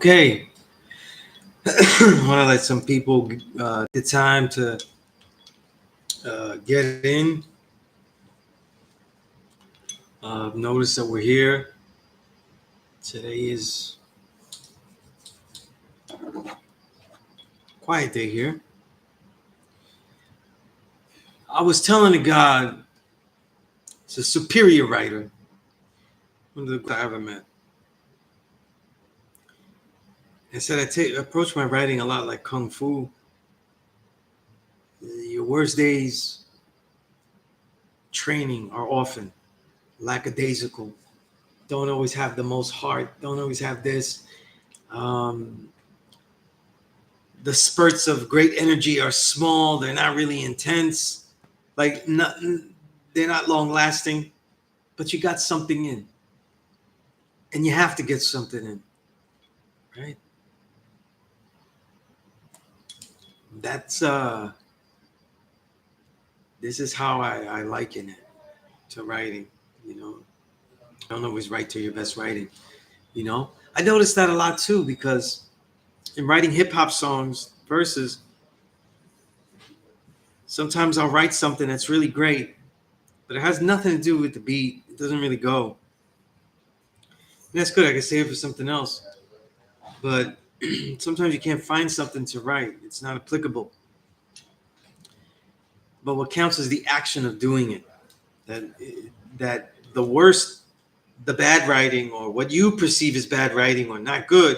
Okay, I want to let some people the time to get in. Notice that we're here. Today is quiet day here. I was telling a guy, it's a superior writer, one of the guys I ever met. I said approach my writing a lot like kung fu. Your worst days training are often lackadaisical. Don't always have the most heart. Don't always have this. Um, the spurts of great energy are small. They're not really intense. Like not, they're not long lasting. But you got something in, and you have to get something in, right? That's this is how I liken it to writing. You know, don't always write to your best writing. You know, I noticed that a lot too because in writing hip hop songs verses, sometimes I'll write something that's really great, but it has nothing to do with the beat. It doesn't really go. And that's good. I can save it for something else. But sometimes you can't find something to write. It's not applicable. But what counts is the action of doing it. That that the worst, the bad writing, or what you perceive as bad writing or not good,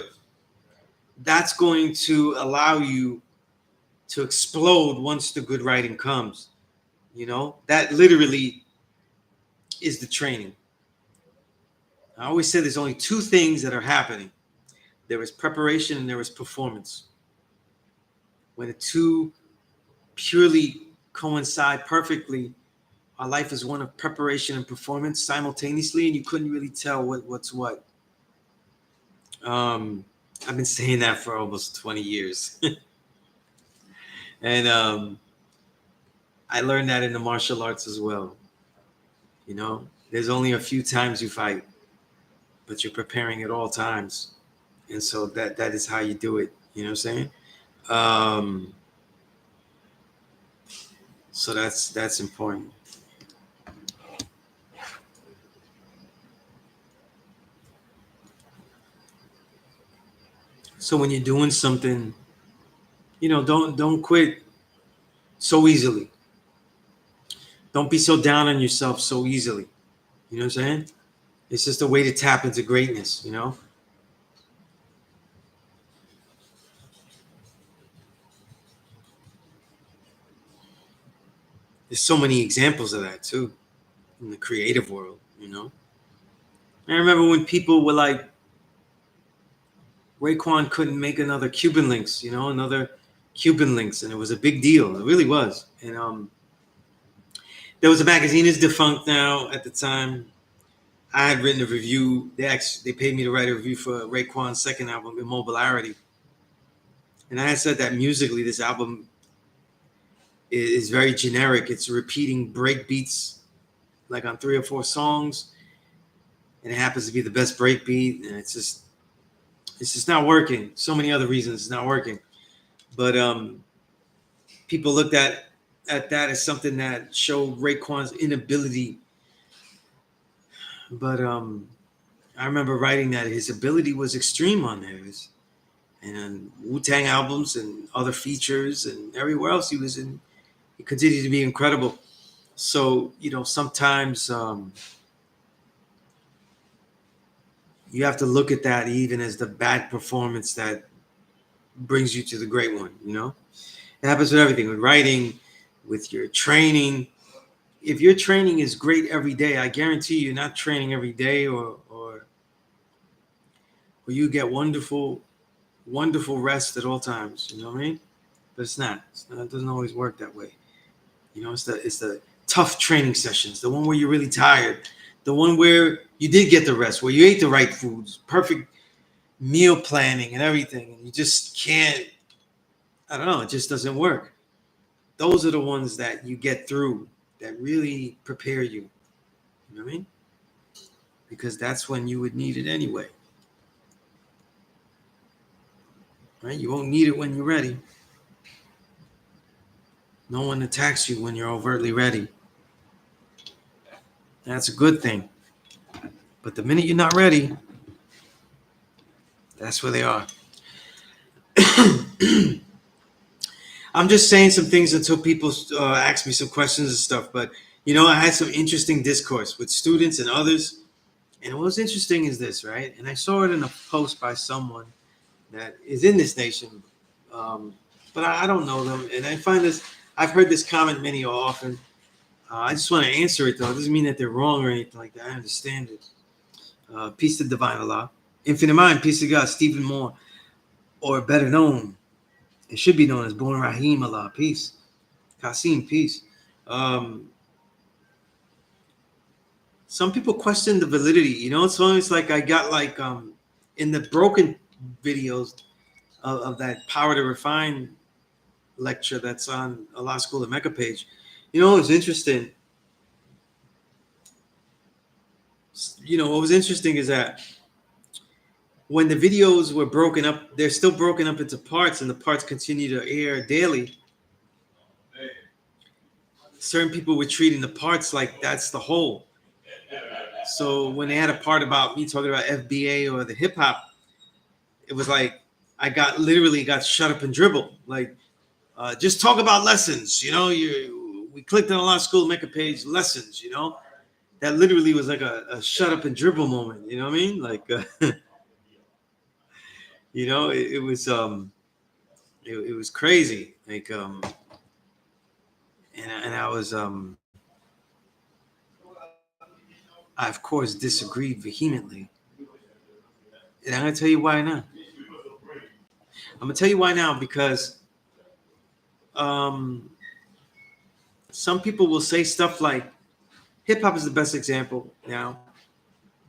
that's going to allow you to explode once the good writing comes. You know, that literally is the training. I always say there's only two things that are happening. There is preparation and there is performance. When the two purely coincide perfectly, our life is one of preparation and performance simultaneously, and you couldn't really tell what's what. I've been saying that for almost 20 years. And I learned that in the martial arts as well. You know, there's only a few times you fight, but you're preparing at all times. And so that is how you do it. You know what I'm saying? Um, so that's important. So when you're doing something, you know, don't quit so easily. Don't be so down on yourself so easily. You know what I'm saying? It's just a way to tap into greatness, you know? There's so many examples of that too in the creative world, you know? I remember when people were like, Raekwon couldn't make another Cuban Links, you know, another Cuban Links, and it was a big deal. It really was. And there was a magazine, is defunct now. At the time, I had written a review. They paid me to write a review for Raekwon's second album, Immobilarity. And I had said that musically, this album is very generic. It's repeating break beats like on 3 or 4 songs, and it happens to be the best break beat, and it's just not working. So many other reasons it's not working. But people looked at that as something that showed Raekwon's inability. But I remember writing that his ability was extreme on there. And Wu-Tang albums and other features and everywhere else he was in, he continued to be incredible. So, you know, sometimes you have to look at that even as the bad performance that brings you to the great one, you know? It happens with everything, with writing, with your training. If your training is great every day, I guarantee you're not training every day or you get wonderful, wonderful rest at all times. You know what I mean? But it's not. It doesn't always work that way. You know, it's the tough training sessions, the one where you're really tired, the one where you did get the rest, where you ate the right foods, perfect meal planning and everything, and you just can't. I don't know. It just doesn't work. Those are the ones that you get through that really prepare you. You know what I mean? Because that's when you would need it anyway. right? You won't need it when you're ready. No one attacks you when you're overtly ready. That's a good thing. But the minute you're not ready, that's where they are. I'm just saying some things until people ask me some questions and stuff. But, I had some interesting discourse with students and others. And what was interesting is this, right? And I saw it in a post by someone that is in this nation, but I don't know them. And I find this, I've heard this comment many often. I just want to answer it, though. It doesn't mean that they're wrong or anything like that. I understand it. Peace to divine Allah. Infinite mind, peace to God, Stephen Moore, or better known, it should be known as Born Rahim Allah, peace. Qasim, peace. Some people question the validity. It's almost like I got in the broken videos of that Power to Refine lecture that's on Allah School of Mecca page. What was interesting? What was interesting is that when the videos were broken up, they're still broken up into parts, and the parts continue to air daily. Certain people were treating the parts like that's the whole. So when they had a part about me talking about FBA or the hip hop, it was like I literally got shut up and dribbled. Like, just talk about lessons. We clicked on Allah School Mecca page, lessons. That literally was like a shut up and dribble moment. You know what I mean? Like, it was it was crazy. Like, and I was I of course disagreed vehemently, and I'm gonna tell you why now. I'm gonna tell you why now because some people will say stuff like hip hop is the best example. Now,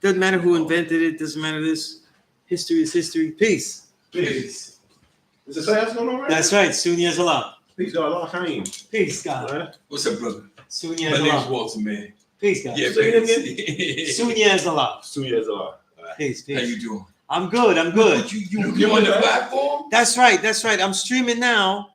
doesn't matter who invented it. Doesn't matter this. History is history. Peace. Peace. Is the class going on right? That's right. Sunez Allah. Peace, God. Allah Haim. Peace, God. Right. What's up, brother? Sunez My Allah. name's Walter, man. Peace, God. Yeah, Say it man. Sunez Allah. Sunez Allah. Peace, How peace. you doing? I'm good. I'm good. What, you on the platform? That's right. That's right. I'm streaming now.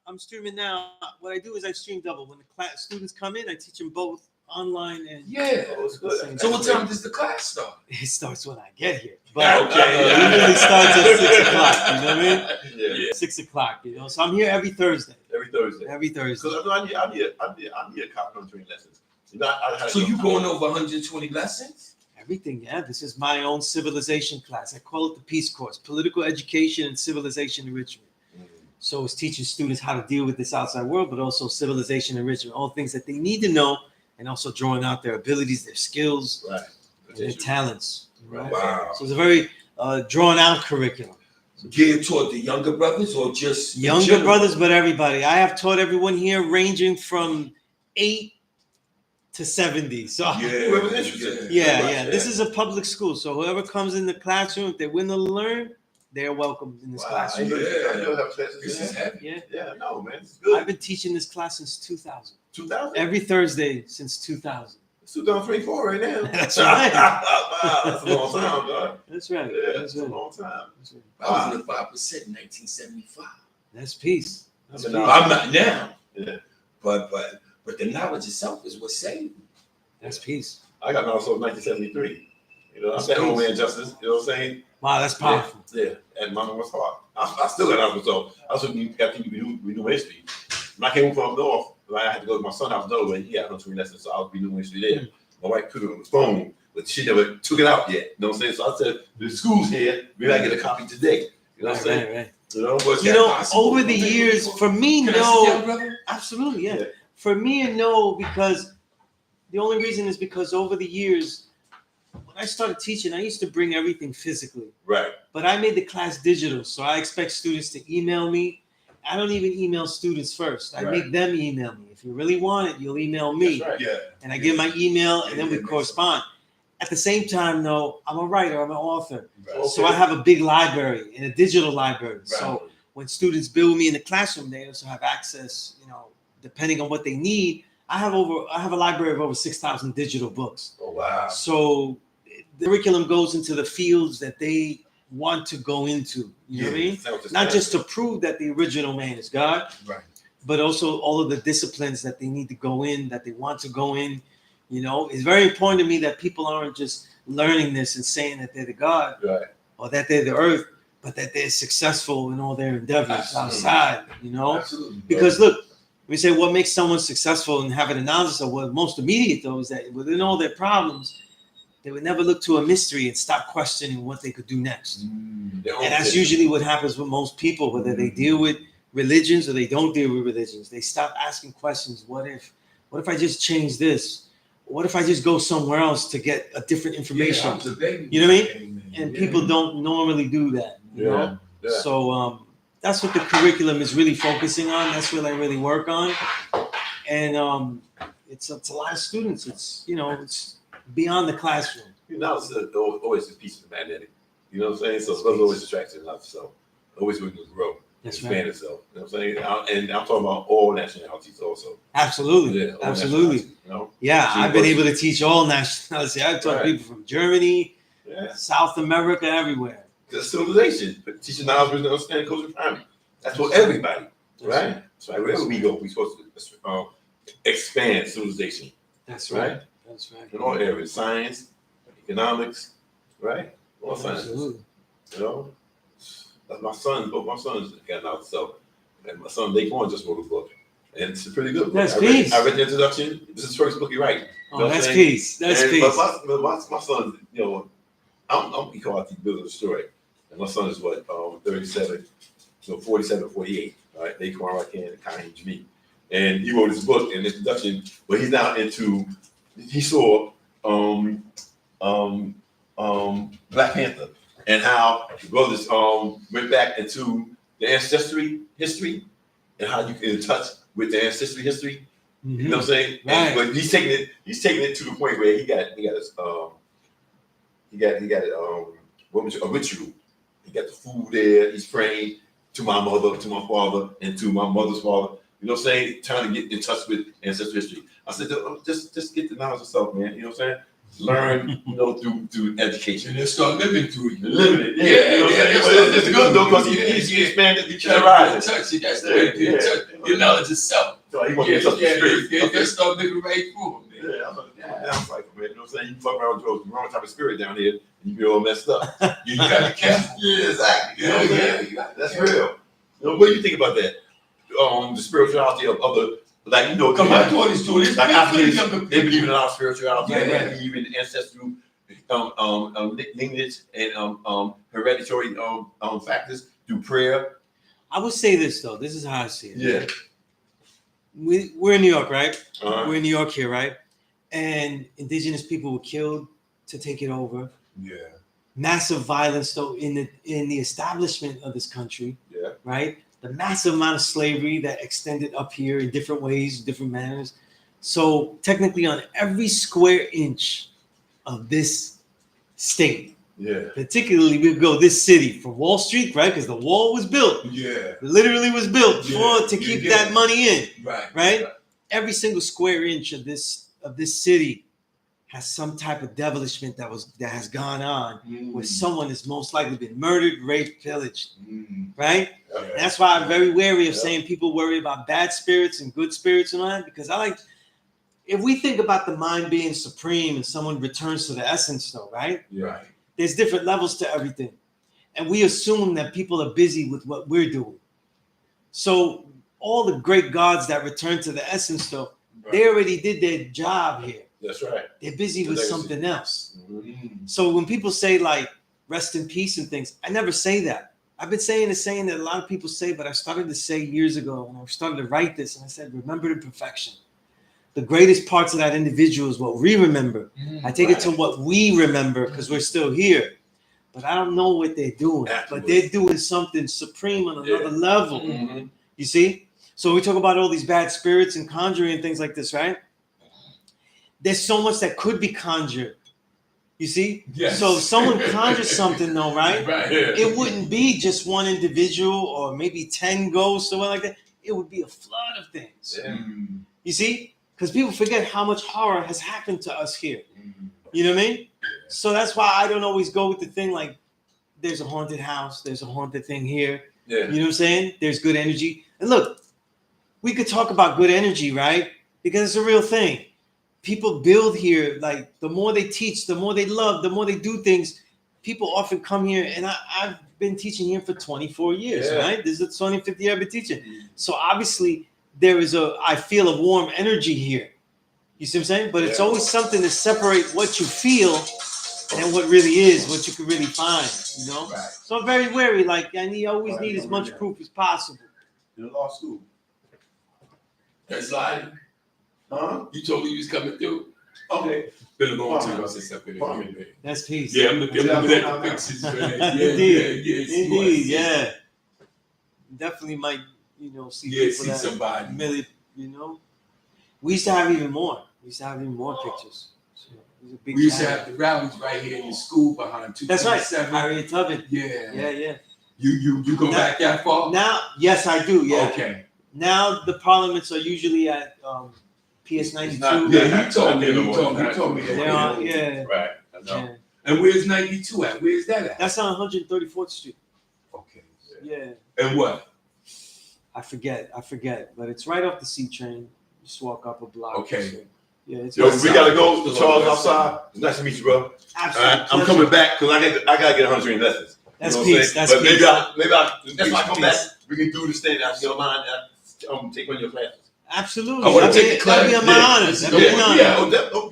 What I do is I stream double. When the students come in, I teach them both online and Yeah. Oh, it's good. So what time does the class start? it starts when I get here. But Okay. it usually starts at 6 o'clock. You know what I mean? Yeah. 6 o'clock. So I'm here every Thursday. Every Thursday. Every Thursday. Because I need a copy of between lessons. So you going over 120 lessons? Everything, yeah. This is my own civilization class. I call it the Peace Course, Political Education and Civilization Enrichment. So it's teaching students how to deal with this outside world, but also civilization enrichment, all things that they need to know, and also drawing out their abilities, their skills, Right. and their talents. Right? Wow. So it's a very drawn out curriculum. Geared toward the younger brothers or just in Younger general? brothers, but everybody. I have taught everyone here ranging from 8 to 70. So Whoever's interested. yeah. This is a public school. So whoever comes in the classroom, if they're willing to learn, they're welcome in this Wow. I classroom. know you have This is classes. heavy. Yeah. Yeah, no, man. It's good. I've been teaching this class since 2000. 2000? Every Thursday since 2000. It's 2024 right now. That's right. Wow, that's a long time, dog. That's right. Yeah, That's it's a right. long time. That's right. I was in the 5% in 1975. That's peace. That's I'm peace. in I'm not now. Yeah. But the knowledge itself is what saved me. That's peace. I got also 1973. I'm That's that peace. homeland justice. You know what I'm saying? Wow, that's powerful. Yeah. And mama was hard. I still got out so I was got to renew history. When I came from up north, I had to go to my son's house though, and he had no twin lessons, so I was renewing history there. My wife put it on the phone, but she never took it out yet. You know what I'm saying? So I said, the school's here, maybe I get a copy today. You know what I'm saying? Right. Was You that know, possible? over the years, for me, Can I sit down, no. brother? Absolutely, yeah. Yeah. For me, no, because the only reason is because over the years, when I started teaching, I used to bring everything physically. Right. But I made the class digital, so I expect students to email me. I don't even email students first. I Right. make them email me. If you really want it, you'll email me. That's right. Yeah. And I give my email, and then we Yeah, correspond. At the same time, though, I'm a writer, I'm an author. Right. So I have a big library and a digital library. Right. So when students bill me in the classroom, they also have access, depending on what they need. I have a library of over 6,000 digital books. Oh wow. So the curriculum goes into the fields that they want to go into. You know what I mean? Self-discovery. Not just to prove that the original man is God, Right. but also all of the disciplines that they need to go in, that they want to go in. You know, it's very important to me that people aren't just learning this and saying that they're the God Right. or that they're the earth, but that they're successful in all their endeavors Absolutely. outside, you know? Absolutely. Because look, we say what makes someone successful and have an analysis of what most immediate though is that within all their problems, they would never look to a mystery and stop questioning what they could do next. And that's usually what happens with most people, whether they deal with religions or they don't deal with religions. They stop asking questions. What if I just change this? What if I just go somewhere else to get a different information? You know what I mean? And people don't normally do that. You know? Yeah. So that's what the curriculum is really focusing on. That's what I really work on. And it's a lot of students. It's it's beyond the classroom. You know, it's always a piece of magnetic. You know what I'm saying? So it's always attracting enough. So always looking to grow, expand itself. You know what I'm saying? And I'm talking about all nationalities also. Absolutely. Yeah, all Absolutely. nationalities, you know? Yeah, So I've been able to teach all nationalities. I've taught Right. people from Germany, Yeah. South America, everywhere. Because civilization, teaching knowledge and understanding culture primary. That's for everybody, right? That's right. Wherever we go, we're supposed to expand civilization, That's right? That's right. In all areas, science, economics, right? All sciences. Absolutely. You know, that's my son. Both my sons got out. So, and my son Daquan just wrote a book, and it's a pretty good book. That's I read the introduction. This is the first book he writes. Oh, that's peace. That's peace. But my son, you know, we call it the building a story. And my son is 37, so 47, 48. Right? Daquan Rakan, Kahin Jami. And he wrote his book in introduction, but he's now into. He saw Black Panther and how the brothers went back into the ancestry history and how you can in touch with the ancestry history. You know what I'm saying? Right. And, but he's taking it to the point where he got his what was it, a ritual. He got the food there. He's praying to my mother, to my father, and to my mother's father. You know what I'm saying? Trying to get in touch with ancestral history. I said, just get the knowledge yourself, man. You know what I'm saying? Learn, through education. And then start living through it. Living it, yeah. You know what I'm saying? It's good though, because you expand it, you can rise. Touch it. That's the way to touch your knowledge itself. So he wants to touch the spirit. Just start living right through it. Yeah, I'm a down cycle, man. You know what I'm saying? You fuck around with the wrong type of spirit down here, and you get all messed up. You gotta be careful. Yeah, exactly. You know what I'm saying? That's real. What do you think about that? The spirituality of other, Come my daughters do this. like Africans, they believe in our spirituality. Yeah. They believe in ancestral lineage and hereditary factors through prayer. I would say this though. This is how I see it. Yeah. We're in New York, right? Uh-huh. We're in New York here, right? And indigenous people were killed to take it over. Yeah. Massive violence though in the establishment of this country, Yeah. right? The massive amount of slavery that extended up here in different ways, different manners. So technically on every square inch of this state, Yeah. particularly we go this city from Wall Street, right? Because the wall was built, Yeah. literally was built to Yeah, keep yeah. that money in, Right. right? Every single square inch of this city has some type of devilishment that has gone on, where someone has most likely been murdered, raped, pillaged, right? Okay. And that's why I'm very wary of Yeah. saying people worry about bad spirits and good spirits and all that, because if we think about the mind being supreme and someone returns to the essence though, right? Right. There's different levels to everything. And we assume that people are busy with what we're doing. So all the great gods that return to the essence though, they already did their job here. That's right. They're busy with Legacy. something else. Mm-hmm. So when people say like rest in peace and things, I never say that. I've been saying the saying that a lot of people say, but I started to say years ago when I started to write this, and I said, remember the perfection. The greatest parts of that individual is what we remember. I take it to what we remember because we're still here. But I don't know what they're doing. But they're doing something supreme on another level. Mm-hmm. You see? So we talk about all these bad spirits and conjuring and things like this, right? There's so much that could be conjured. You see? Yes. So if someone conjures something though, right? Right. It wouldn't be just one individual or maybe 10 ghosts or what like that. It would be a flood of things. Yeah. You see? Because people forget how much horror has happened to us here. You know what I mean? So that's why I don't always go with the thing like there's a haunted house, there's a haunted thing here. Yeah. You know what I'm saying? There's good energy. And look, we could talk about good energy, right? Because it's a real thing. People build here, like the more they teach, the more they love, the more they do things. People often come here, and I've been teaching here for 24 years, Yeah. right? This is the 25th year I've been teaching. So obviously there is I feel a warm energy here. You see what I'm saying? But it's Yeah. always something to separate what you feel and what really is, what you can really find, you know? Right. So I'm very wary, like I always need as much proof as possible. In law school. That's like, Huh? you told me you was coming through. Okay. Been a long time since I've been Farming. in here. That's peace. Yeah, I'm looking at the pictures, man. Yeah, Indeed. yeah, yeah. Indeed, yeah. Definitely might, see Yeah, people see that somebody. really, We used to have even more. We used to have even more pictures. So it was a big We used to gathering. have the rallies right here in the school behind That's right. 227. Harriet Tubman. Yeah. Yeah. You go Now- back that far? Now, yes, I do. Yeah. Okay. Now the parliaments are usually at PS 92. not- Yeah, you told me. Yeah, You told me. They're on, yeah. Right. I know. Yeah. And where's 92 at? Where's that at? That's on 134th Street. Okay. Yeah. And what? I forget, but it's right off the C train. Just walk up a block. Okay. So, yeah, it's Yo, West we side. gotta go. Still on Charles the west outside. It's nice to meet you, bro. All absolutely. right, I'm coming back because I gotta get 100 lessons. That's You know what I'm peace. saying? That's but peace. maybe I that's why I come back. Peace. We can do this thing. I don't mind. Take one of your classes. Absolutely. I wanna That'd take be- the class. that'd be my honor. Yeah. That'd be an honor.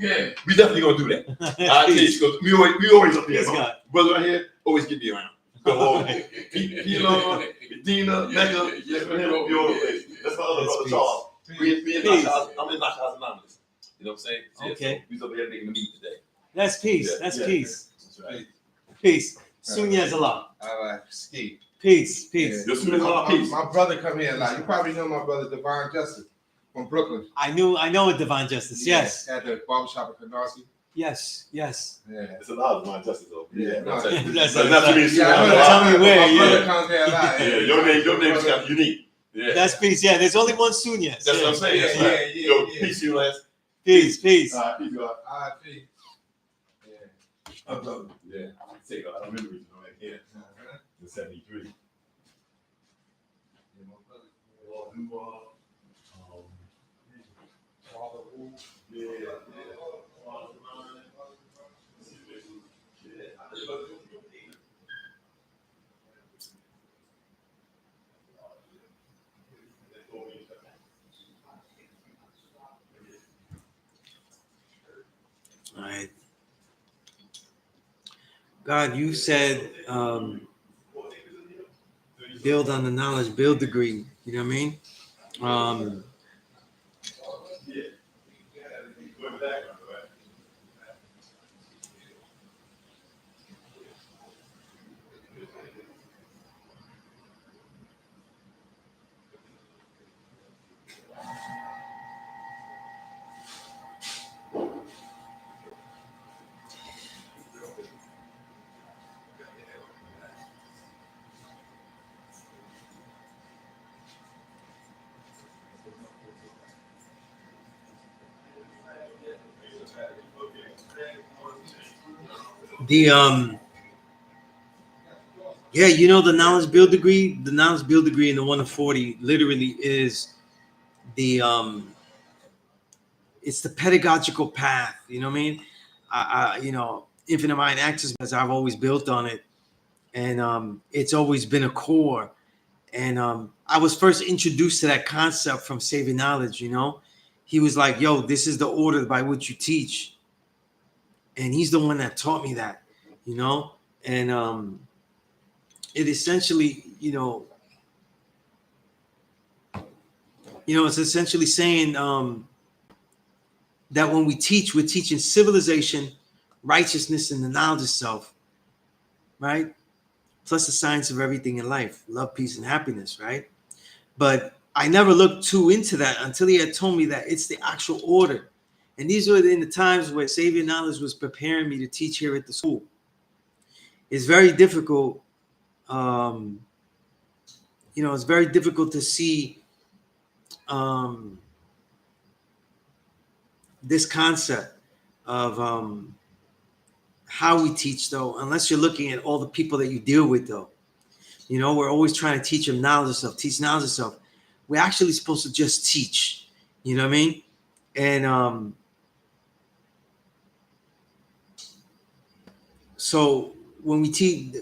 Yeah. We definitely gonna do that. I Peace. teach because we always up here. Peace, God. Brother right here, always get me around. So P.E.A.C.E, Medina, Mecca, yes, man, we all over. That's my other brother Peace. Charles. We in Peace. Knockhouse. I'm in Knockhouse Anonymous. You know what I'm saying? Yeah, Okay. so we over here making the meet today. That's peace. Yeah, That's yeah. peace. That's right. Peace. Sunez Allah. I like ski. Peace. Peace. Your Sunez Allah, peace. My brother come here a lot. You probably know my brother Divine Justice from Brooklyn. I know a divine justice. Yes. At the barbershop at Canarsie. Yes. Yeah. It's a lot of my justice though. Yeah. No, That's but not to me. Yeah, I know that. Tell me where, My brother yeah. comes here a lot. Yeah, your name is kind of unique. Yeah. That's peace. Yeah. There's only one Sunez. That's what I'm saying. That's Yeah, right. yeah, Yo, yeah. peace, you last. Peace. Peace. All right, peace, you all. R.I.P. Yeah. Yeah. Take a lot of memories, right here. In 73. Yeah, my brother. All right. God, you said build on the knowledge, build the greed. You know what I mean? The yeah, the knowledge build degree in the 1 to 40 literally is the it's the pedagogical path. You know what I mean? Infinite Mind Access, as I've always built on it, and it's always been a core. And I was first introduced to that concept from Saving Knowledge. He was like, "Yo, this is the order by which you teach," and he's the one that taught me that. And it essentially, it's essentially saying that when we teach, we're teaching civilization, righteousness, and the knowledge of self, right? Plus the science of everything in life, love, peace, and happiness, right? But I never looked too into that until he had told me that it's the actual order. And these were in the times where Savior Knowledge was preparing me to teach here at the school. It's very difficult. It's very difficult to see this concept of how we teach, though, unless you're looking at all the people that you deal with, though. We're always trying to teach them knowledge of self, teach knowledge of self. We're actually supposed to just teach. You know what I mean? And so when we teach,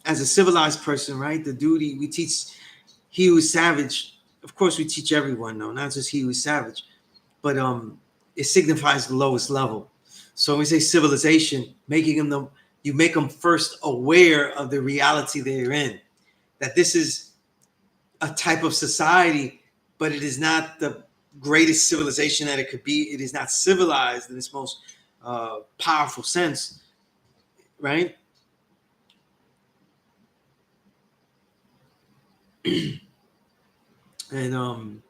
as a civilized person, right, the duty we teach, he who is savage. Of course, we teach everyone, though, not just he who is savage, but it signifies the lowest level. So when we say civilization, you make them first aware of the reality they're in, that this is a type of society, but it is not the greatest civilization that it could be. It is not civilized in its most powerful sense, right? And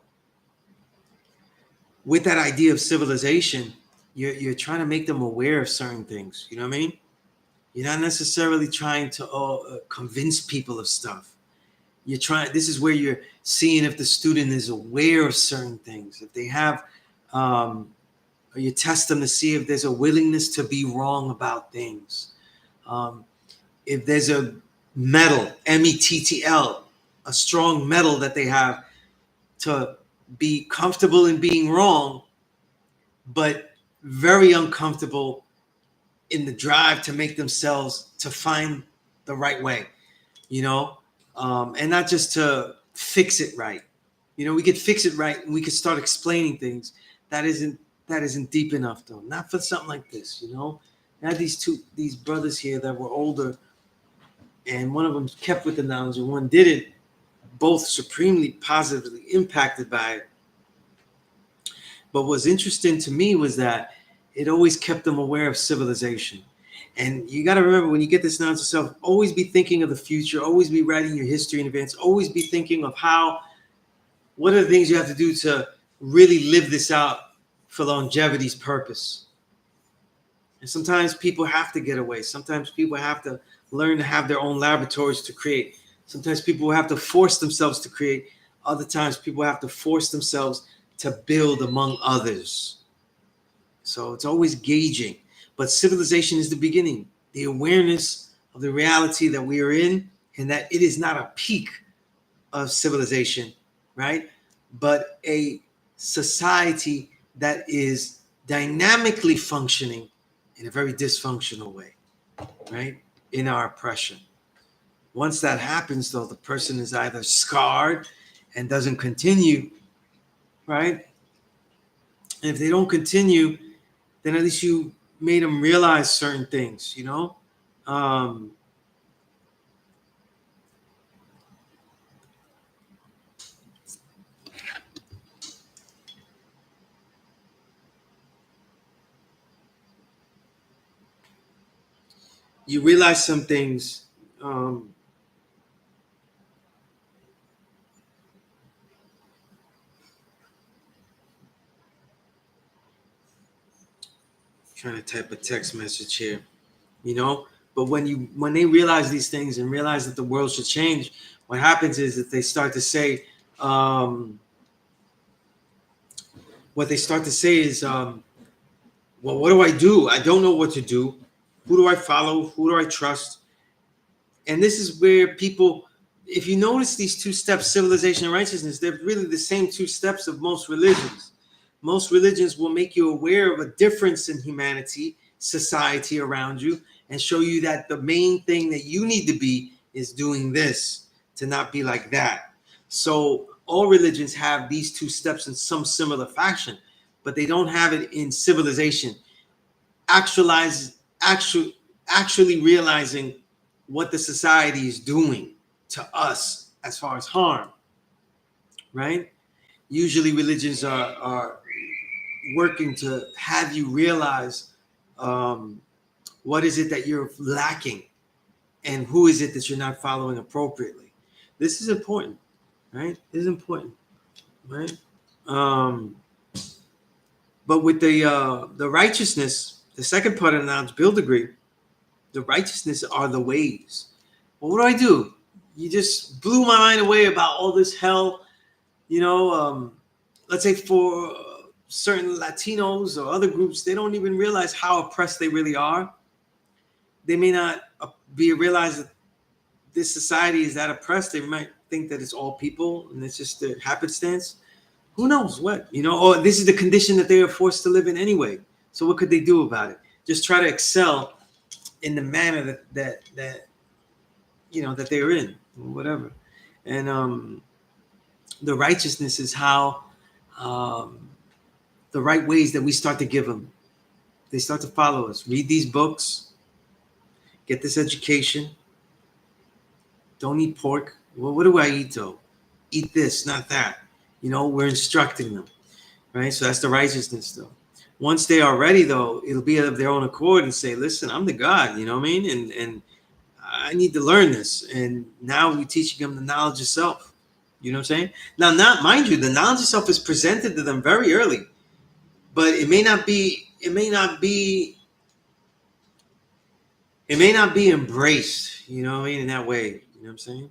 with that idea of civilization, you're trying to make them aware of certain things. You know what I mean? You're not necessarily trying to convince people of stuff. This is where you're seeing if the student is aware of certain things. If they have, you test them to see if there's a willingness to be wrong about things. If there's a mettle, METTL, a strong mettle that they have to be comfortable in being wrong, but very uncomfortable in the drive to make themselves, to find the right way, and not just to fix it right. We could fix it right and we could start explaining things. That isn't deep enough, though. Not for something like this, I had these brothers here that were older, and one of them kept with the knowledge and one didn't, both supremely positively impacted by it. But what's interesting to me was that it always kept them aware of civilization. And you got to remember, when you get this knowledge of self, always be thinking of the future, always be writing your history in advance, always be thinking of what are the things you have to do to really live this out for longevity's purpose. And sometimes people have to get away. Sometimes people have to learn to have their own laboratories to create. Sometimes people have to force themselves to create. Other times people have to force themselves to build among others. So it's always gauging. But civilization is the beginning, the awareness of the reality that we are in, and that it is not a peak of civilization, right? But a society that is dynamically functioning in a very dysfunctional way, right? In our oppression. Once that happens, though, the person is either scarred and doesn't continue, right? And if they don't continue, then at least you made them realize certain things, You realize some things. Trying to type a text message here, but when they realize these things and realize that the world should change, what happens is that they start to say, what do I do? I don't know what to do. Who do I follow? Who do I trust? And this is where people, if you notice these two steps, civilization and righteousness, they're really the same two steps of most religions. Most religions will make you aware of a difference in humanity, society around you, and show you that the main thing that you need to be is doing this, to not be like that. So all religions have these two steps in some similar fashion, but they don't have it in civilization. Actually realizing what the society is doing to us as far as harm, right? Usually religions are working to have you realize what is it that you're lacking and who is it that you're not following appropriately. This is important, right? This is important, right? But with the righteousness, the second part of the knowledge build degree, the righteousness are the ways. Well, what do I do? You just blew my mind away about all this hell, let's say for certain Latinos or other groups, they don't even realize how oppressed they really are. They may not realize that this society is that oppressed. They might think that it's all people and it's just the happenstance. Who knows what, or this is the condition that they are forced to live in anyway. So what could they do about it? Just try to excel in the manner that that they're in, or whatever. And the righteousness is how the right ways that we start to give them. They start to follow us. Read these books. Get this education. Don't eat pork. Well, what do I eat though? Eat this, not that. We're instructing them, right? So that's the righteousness though. Once they are ready though, it'll be of their own accord and say, listen, I'm the God, you know what I mean? And I need to learn this. And now we're teaching them the knowledge of self. You know what I'm saying? Now, mind you, the knowledge of self is presented to them very early, but it may not be embraced, you know what I mean, in that way. You know what I'm saying?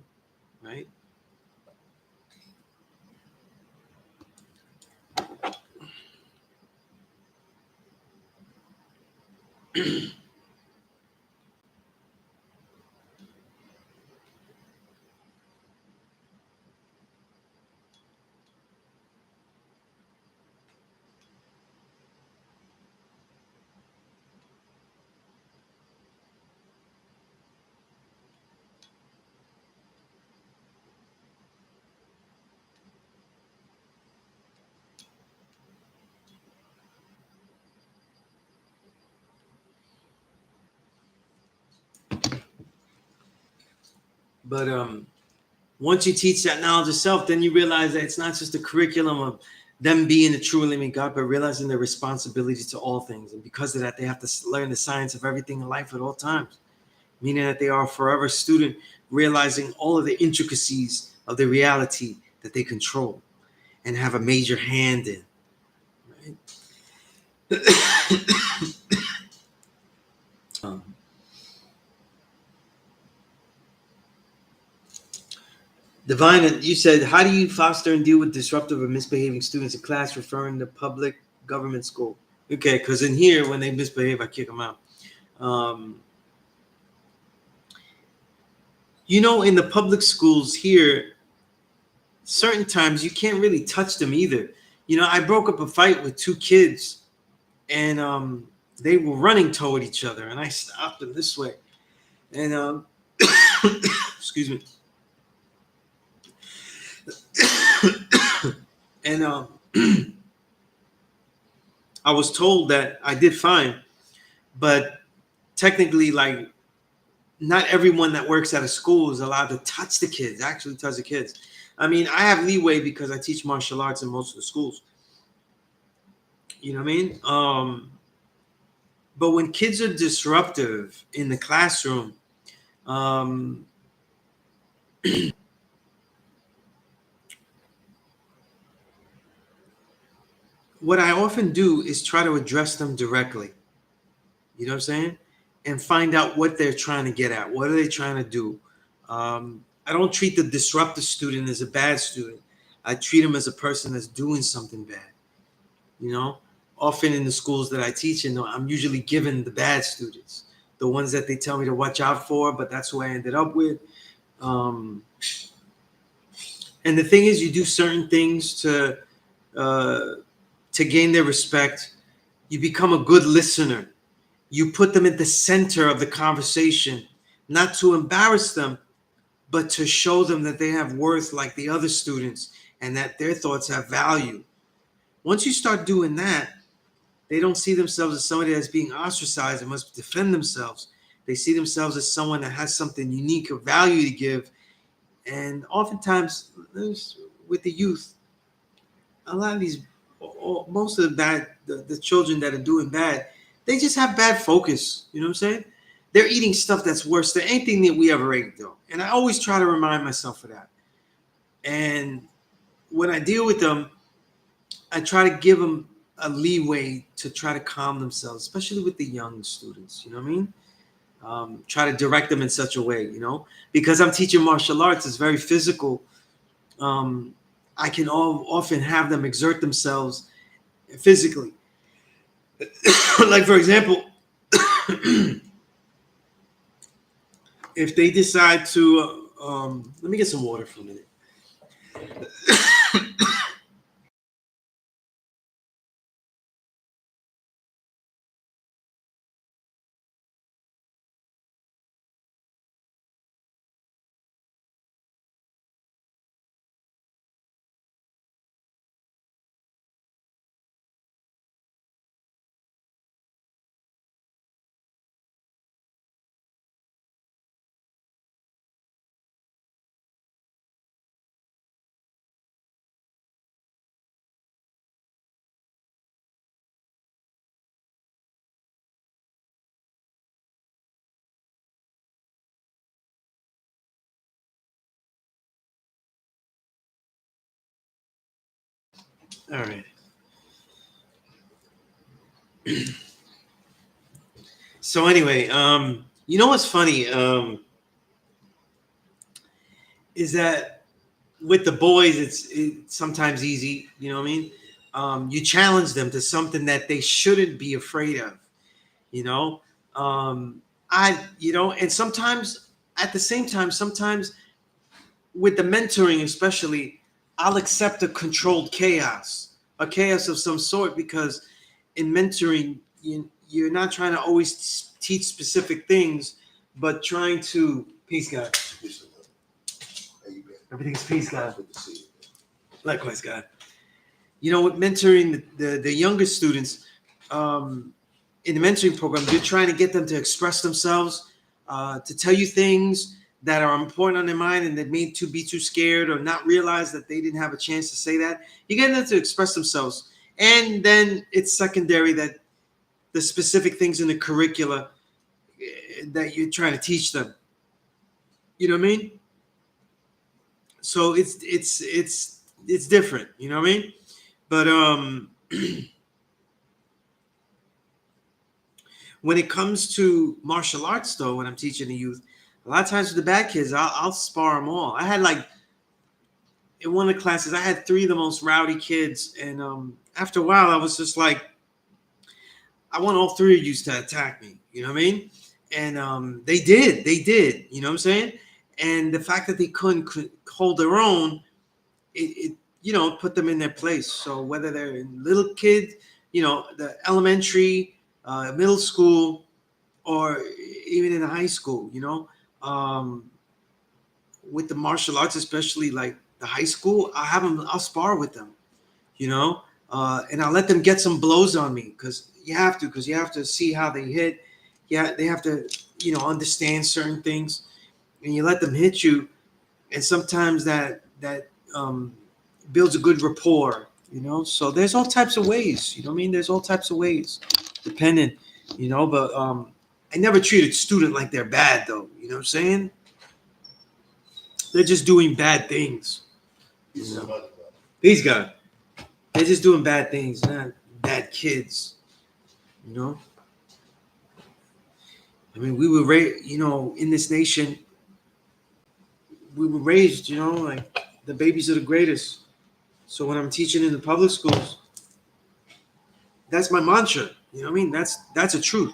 Right? But once you teach that knowledge of self, then you realize that it's not just a curriculum of them being a true living God, but realizing their responsibility to all things. And because of that, they have to learn the science of everything in life at all times, meaning that they are a forever student, realizing all of the intricacies of the reality that they control and have a major hand in. Right? Divine, you said, how do you foster and deal with disruptive or misbehaving students in class, referring to public government school? Okay, because in here, when they misbehave, I kick them out. In the public schools here, certain times you can't really touch them either. I broke up a fight with two kids, and they were running toward each other, and I stopped them this way. And excuse me. And I was told that I did fine, but technically, like, not everyone that works at a school is allowed to touch the kids, actually touch the kids. I mean, I have leeway because I teach martial arts in most of the schools. You know what I mean? But when kids are disruptive in the classroom, what I often do is try to address them directly. You know what I'm saying? And find out what they're trying to get at. What are they trying to do? I don't treat the disruptive student as a bad student. I treat him as a person that's doing something bad. Often in the schools that I teach in, I'm usually given the bad students, the ones that they tell me to watch out for, but that's who I ended up with. And the thing is, you do certain things to gain their respect. You become a good listener. You put them at the center of the conversation, not to embarrass them, but to show them that they have worth like the other students and that their thoughts have value. Once you start doing that, they don't see themselves as somebody that's being ostracized and must defend themselves. They see themselves as someone that has something unique of value to give. And oftentimes, with the youth, a lot of these, most of the children that are doing bad, they just have bad focus. You know what I'm saying? They're eating stuff that's worse than anything that we ever ate, though. And I always try to remind myself of that. And when I deal with them, I try to give them a leeway to try to calm themselves, especially with the young students. You know what I mean? Try to direct them in such a way, because I'm teaching martial arts. It's very physical. I can often have them exert themselves physically. Like, for example, if they decide to, let me get some water for a minute. All right. So anyway, you know what's funny is that with the boys, it's sometimes easy. You know what I mean? You challenge them to something that they shouldn't be afraid of. You know, and sometimes at the same time, sometimes with the mentoring, especially, I'll accept a controlled chaos, a chaos of some sort, because in mentoring, you're not trying to always teach specific things, but trying to peace, God. Everything's peace, God. Likewise, God. You know, with mentoring the younger students, in the mentoring program, you're trying to get them to express themselves, to tell you things that are important on their mind and that may be too scared or not realize that they didn't have a chance to say that. You get them to express themselves. And then it's secondary that the specific things in the curricula that you're trying to teach them. You know what I mean? So it's different. You know what I mean? But when it comes to martial arts, though, when I'm teaching the youth, a lot of times with the bad kids, I'll spar them all. I had in one of the classes, I had 3 of the most rowdy kids, and after a while, I was just like, I want all 3 of you to attack me. You know what I mean? And they did. You know what I'm saying? And the fact that they couldn't hold their own, it put them in their place. So whether they're in little kid, the elementary, middle school, or even in high school, with the martial arts, especially like the high school, I'll spar with them, and I'll let them get some blows on me because you have to see how they hit. Yeah, they have to, understand certain things, and you let them hit you, and sometimes that builds a good rapport, So there's all types of ways, what I mean? There's all types of ways, depending, But I never treat a student like they're bad, though. You know what I'm saying? They're just doing bad things. These guys, they're just doing bad things, not bad kids. I mean, we were raised, in this nation, we were raised, like the babies are the greatest. So when I'm teaching in the public schools, that's my mantra. You know what I mean? That's a truth.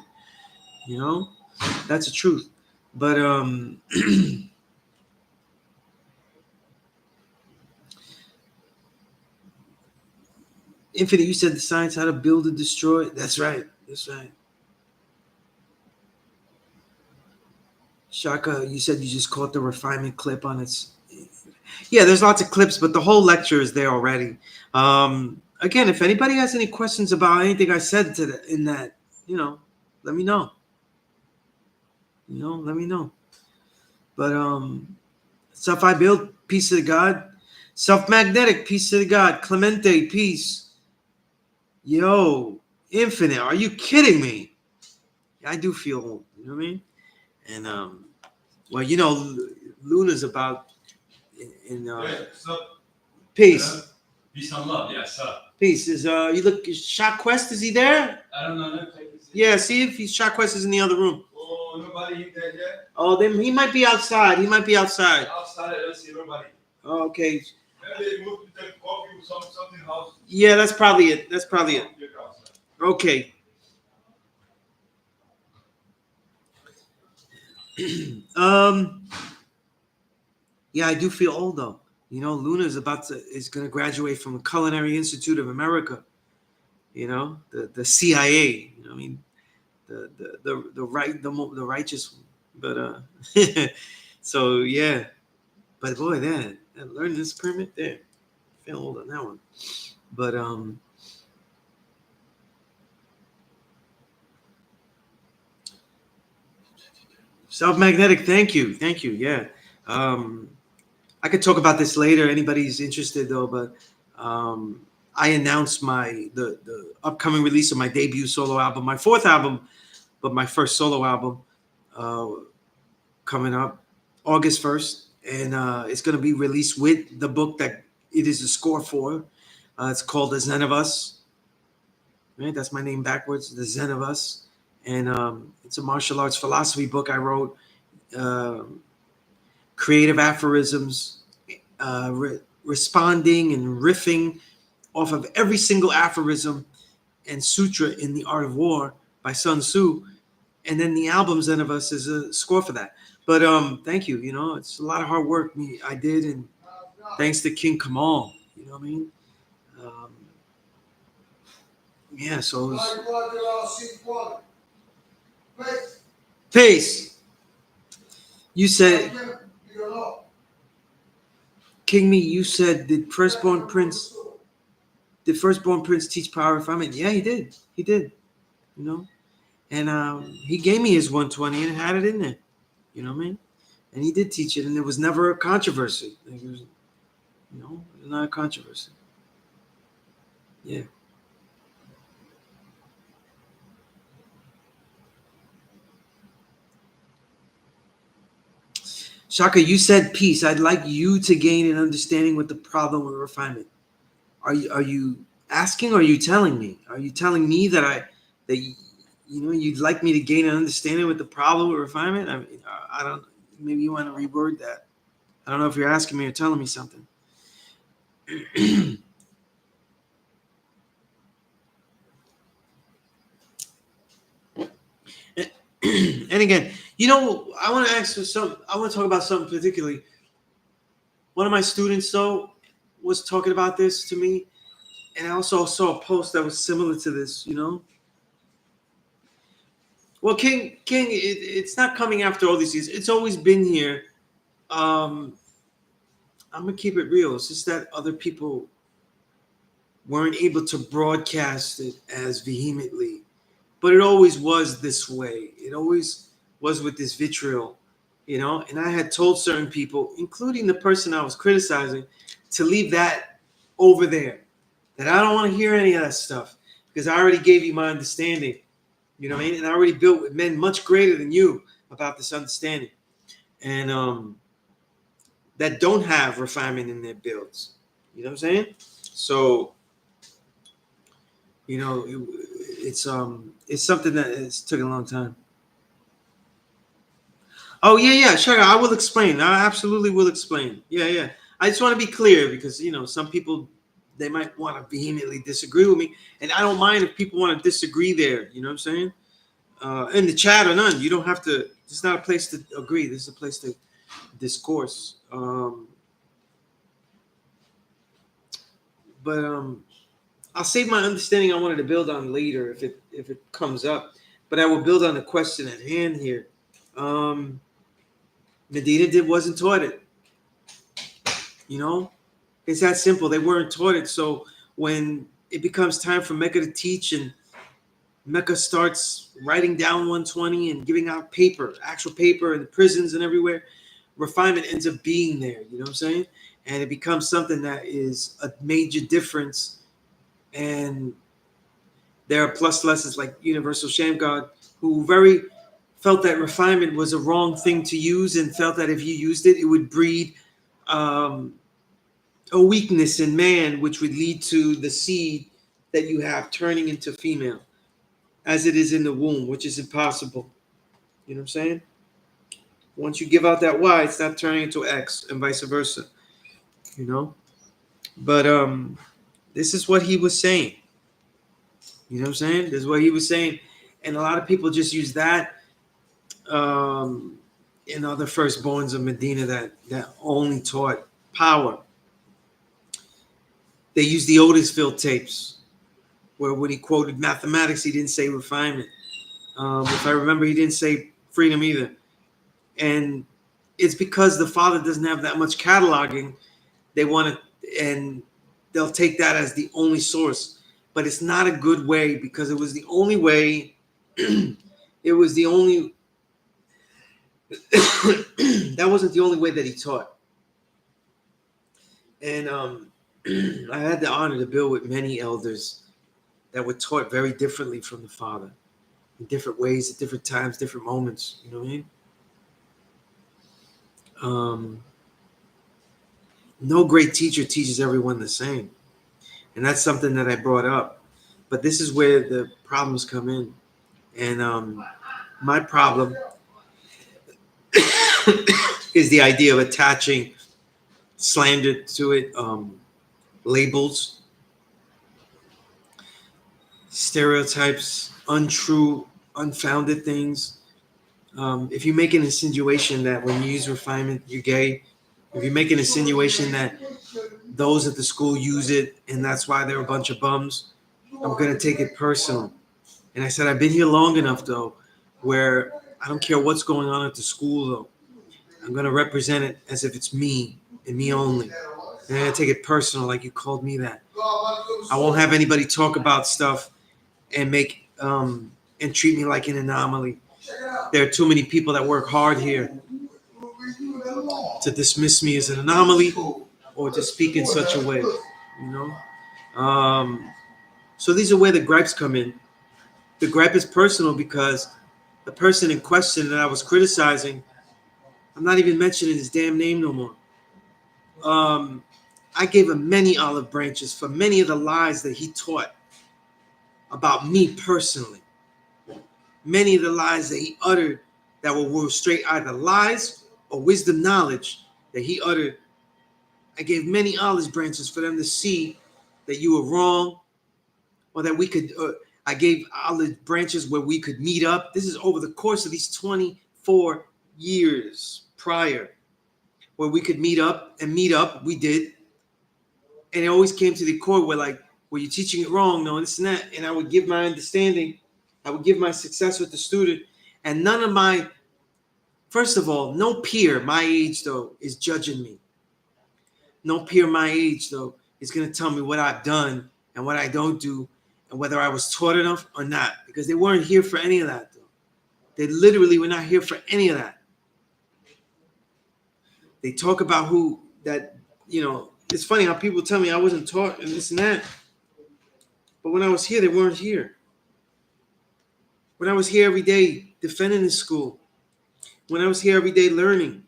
That's a truth. But Infinite, you said the science how to build and destroy. That's right. Shaka, you said you just caught the refinement clip on its. Yeah, there's lots of clips, but the whole lecture is there already. Again, if anybody has any questions about anything I said in that, let me know. Let me know. But stuff I built, peace of the God. Self-magnetic, peace of the God. Clemente, peace. Yo, Infinite, are you kidding me? I do feel old, you know what I mean? And well, Luna's about in peace. Peace and love, yes, sir. Peace. You look Shot Quest, is he there? I don't know. Yeah, see if Shot Quest is in the other room. Oh, nobody in there yet? Oh, then he might be outside. Outside, I don't see nobody. Oh, okay. Maybe they moved to take coffee something else. Yeah, that's probably it. That's probably it. Okay. um. Yeah, I do feel old though. You know, Luna is going to graduate from the Culinary Institute of America. You know, the CIA. You know, I mean, the righteous one. But so yeah. But boy, that learning this permit there, I feel old on that one. But self-magnetic. Thank you. Yeah. Um, I could talk about this later. Anybody's interested though, but I announced the upcoming release of my debut solo album, my fourth album, but my first solo album, uh, coming up August 1st, and it's going to be released with the book that it is a score for. It's called The Zen of Us. Right, that's my name backwards, The Zen of Us, and it's a martial arts philosophy book I wrote. Um Creative aphorisms, responding and riffing off of every single aphorism and sutra in The Art of War by Sun Tzu. And then the album Zen of Us is a score for that. But thank you. You know, it's a lot of hard work I did, and thanks to King Kamal. You know what I mean? Um, yeah. So P.E.A.C.E. You said, King Me, you said, did Firstborn Prince teach power refinement? Yeah, he did. You know, and he gave me his 120 and had it in there. You know what I mean? And he did teach it, and there was never a controversy. It was not a controversy. Yeah. Shaka, you said peace. I'd like you to gain an understanding with the problem of refinement. Are you asking, or are you telling me? Are you telling me that you'd like me to gain an understanding with the problem of refinement? I mean, I don't. Maybe you want to reword that. I don't know if you're asking me or telling me something. And again, I want to ask for some. I want to talk about something particularly. One of my students, though, was talking about this to me, and I also saw a post that was similar to this. You know, well, King, it's not coming after all these years. It's always been here. I'm gonna keep it real. It's just that other people weren't able to broadcast it as vehemently, but it always was this way. It always was with this vitriol, And I had told certain people, including the person I was criticizing, to leave that over there. That I don't want to hear any of that stuff because I already gave you my understanding. You know what I mean? And I already built with men much greater than you about this understanding, and that don't have refinement in their builds. You know what I'm saying? So, it's something that it's taken a long time. Oh yeah, sure. I will explain. I absolutely will explain. Yeah. I just want to be clear because some people, they might want to vehemently disagree with me, and I don't mind if people want to disagree there. You know what I'm saying? In the chat or none, you don't have to. This is not a place to agree. This is a place to discourse. But I'll save my understanding I wanted to build on later if it comes up. But I will build on the question at hand here. Medina wasn't taught it. It's that simple. They weren't taught it. So when it becomes time for Mecca to teach, and Mecca starts writing down 120 and giving out actual paper in the prisons and everywhere, refinement ends up being there. You know what I'm saying? And it becomes something that is a major difference. And there are plus lessons like Universal Shame God, who very felt that refinement was a wrong thing to use, and felt that if you used it, it would breed a weakness in man, which would lead to the seed that you have turning into female, as it is in the womb, which is impossible. You know what I'm saying? Once you give out that Y, it's not turning into X, and vice versa. But this is what he was saying. You know what I'm saying? This is what he was saying. And a lot of people just use that. The firstborns of Medina that only taught power. They used the Otisville tapes, where when he quoted mathematics, he didn't say refinement. If I remember, he didn't say freedom either. And it's because the father doesn't have that much cataloging. They want to, and they'll take that as the only source. But it's not a good way, because it was the only way. It was the only. That wasn't the only way that he taught. And I had the honor to build with many elders that were taught very differently from the father, in different ways, at different times, different moments. You know what I mean? No great teacher teaches everyone the same. And that's something that I brought up. But this is where the problems come in. And my problem is the idea of attaching slander to it, labels, stereotypes, untrue, unfounded things. If you make an insinuation that when you use refinement, you're gay, if you make an insinuation that those at the school use it and that's why they're a bunch of bums, I'm going to take it personal. And I said, I've been here long enough, though, where I don't care what's going on at the school, though. I'm going to represent it as if it's me and me only. And I'm going to take it personal, like you called me that. I won't have anybody talk about stuff and and treat me like an anomaly. There are too many people that work hard here to dismiss me as an anomaly or to speak in such a way, you know? So these are where the gripes come in. The gripe is personal because the person in question that I was criticizing, I'm not even mentioning his damn name no more. I gave him many olive branches for many of the lies that he taught about me personally. Many of the lies that he uttered that were straight either lies or wisdom knowledge that he uttered. I gave many olive branches for them to see that you were wrong, or that we could. I gave olive branches where we could meet up. This is over the course of these 24 years prior, where we could meet up and meet up. We did, and it always came to the core where like, well, you're teaching it wrong, no, this and that. And I would give my understanding. I would give my success with the student, and none of my. First of all, no peer my age though is judging me. No peer my age though is going to tell me what I've done and what I don't do and whether I was taught enough or not, because they weren't here for any of that though. They literally were not here for any of that. They talk about it's funny how people tell me I wasn't taught and this and that. But when I was here, they weren't here. When I was here every day defending the school, when I was here every day learning,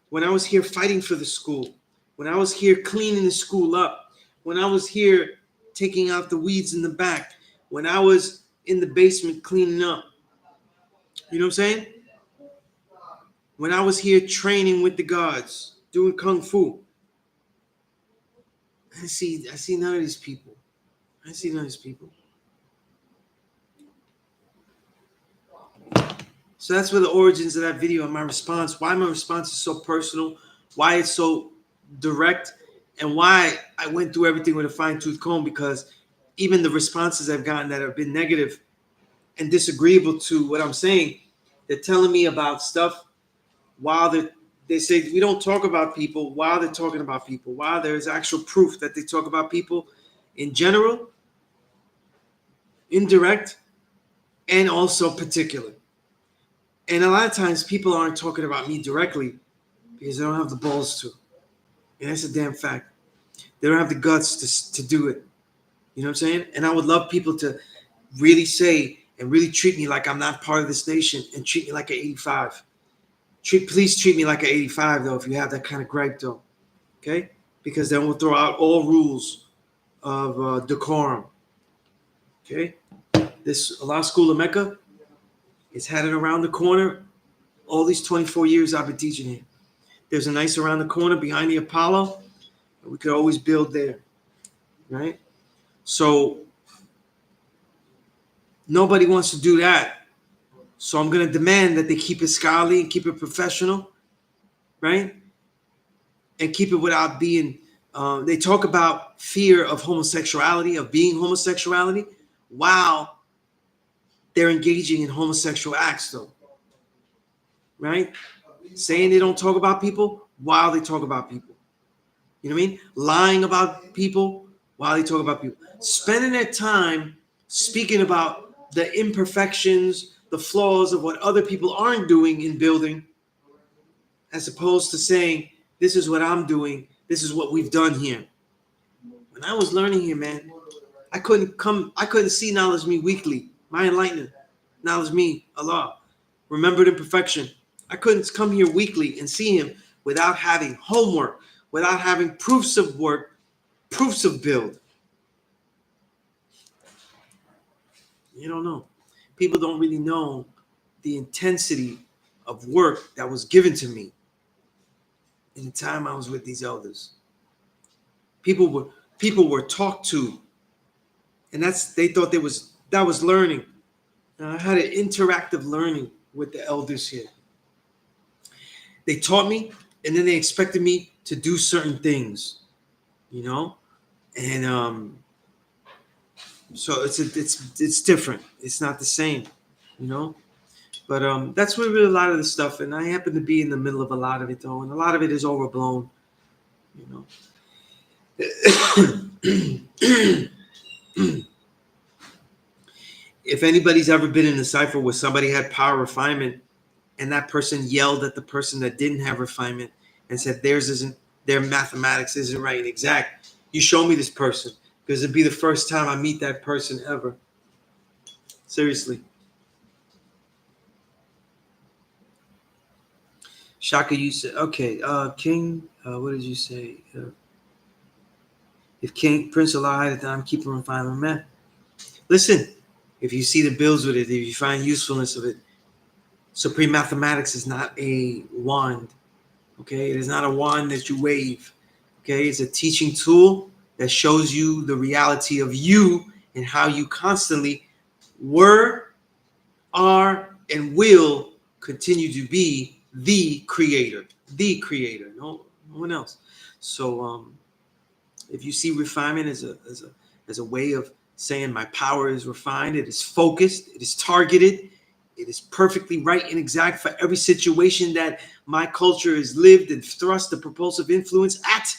when I was here fighting for the school, when I was here cleaning the school up, when I was here taking out the weeds in the back, when I was in the basement cleaning up, you know what I'm saying? When I was here training with the guards, doing kung fu, I see none of these people. I see none of these people. So that's where the origins of that video and my response, why my response is so personal, why it's so direct, and why I went through everything with a fine-tooth comb, because even the responses I've gotten that have been negative and disagreeable to what I'm saying, they're telling me about stuff while they say we don't talk about people while they're talking about people, while there's actual proof that they talk about people in general, indirect, and also particular. And a lot of times people aren't talking about me directly because they don't have the balls to. And that's a damn fact. They don't have the guts to do it. You know what I'm saying? And I would love people to really say and really treat me like I'm not part of this nation and treat me like an 85. Please treat me like an 85, though, if you have that kind of gripe, though. Okay? Because then we'll throw out all rules of decorum. Okay? This Allah School of Mecca, it's had it around the corner all these 24 years I've been teaching here. There's a nice around the corner behind the Apollo, We could always build there, right? So nobody wants to do that. So I'm going to demand that they keep it scholarly and keep it professional, right? And keep it without being, they talk about fear of homosexuality, of being homosexuality, while they're engaging in homosexual acts, though, right? Saying they don't talk about people while they talk about people. You know what I mean? Lying about people while they talk about people. Spending their time speaking about the imperfections, the flaws of what other people aren't doing in building, as opposed to saying, this is what I'm doing, this is what we've done here. When I was learning here, man, I couldn't see knowledge me weekly, my enlightenment, knowledge me, Allah, remembered in perfection. I couldn't come here weekly and see him without having homework, without having proofs of work, proofs of build. You don't know. People don't really know the intensity of work that was given to me in the time I was with these elders. People were talked to, and they thought that was learning. And I had an interactive learning with the elders here. They taught me, and then they expected me to do certain things, you know, and so it's different. It's not the same, you know. But that's where really a lot of the stuff, and I happen to be in the middle of a lot of it though, and a lot of it is overblown, you know. If anybody's ever been in a cipher where somebody had power refinement and that person yelled at the person that didn't have refinement and said their mathematics isn't right and exact, you show me this person, because it'd be the first time I meet that person ever. Seriously. Shaka, you said, okay, King, what did you say? If King Prince Allah had it, then I'm keeping refinement, man. Listen, if you see the bills with it, if you find usefulness of it, Supreme Mathematics is not a wand, okay? It is not a wand that you wave, okay? It's a teaching tool that shows you the reality of you and how you constantly were, are, and will continue to be the creator, no one else. So if you see refinement as a way of saying my power is refined, it is focused, it is targeted, it is perfectly right and exact for every situation that my culture is lived and thrust the propulsive influence at,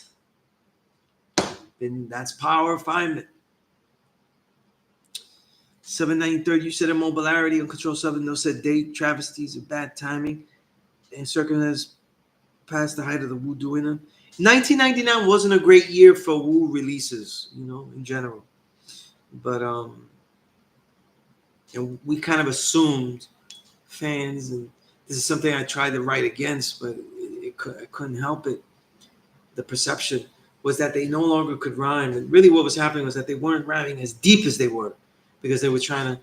then that's power refinement. 793, you said immobility, uncontrolled something, no said date, travesties of bad timing, and circumstance past the height of the Wu doing them. 1999 wasn't a great year for Wu releases, you know, in general. But and we kind of assumed fans, and this is something I tried to write against, but I couldn't help it. The perception was that they no longer could rhyme, and really what was happening was that they weren't rhyming as deep as they were, because they were trying to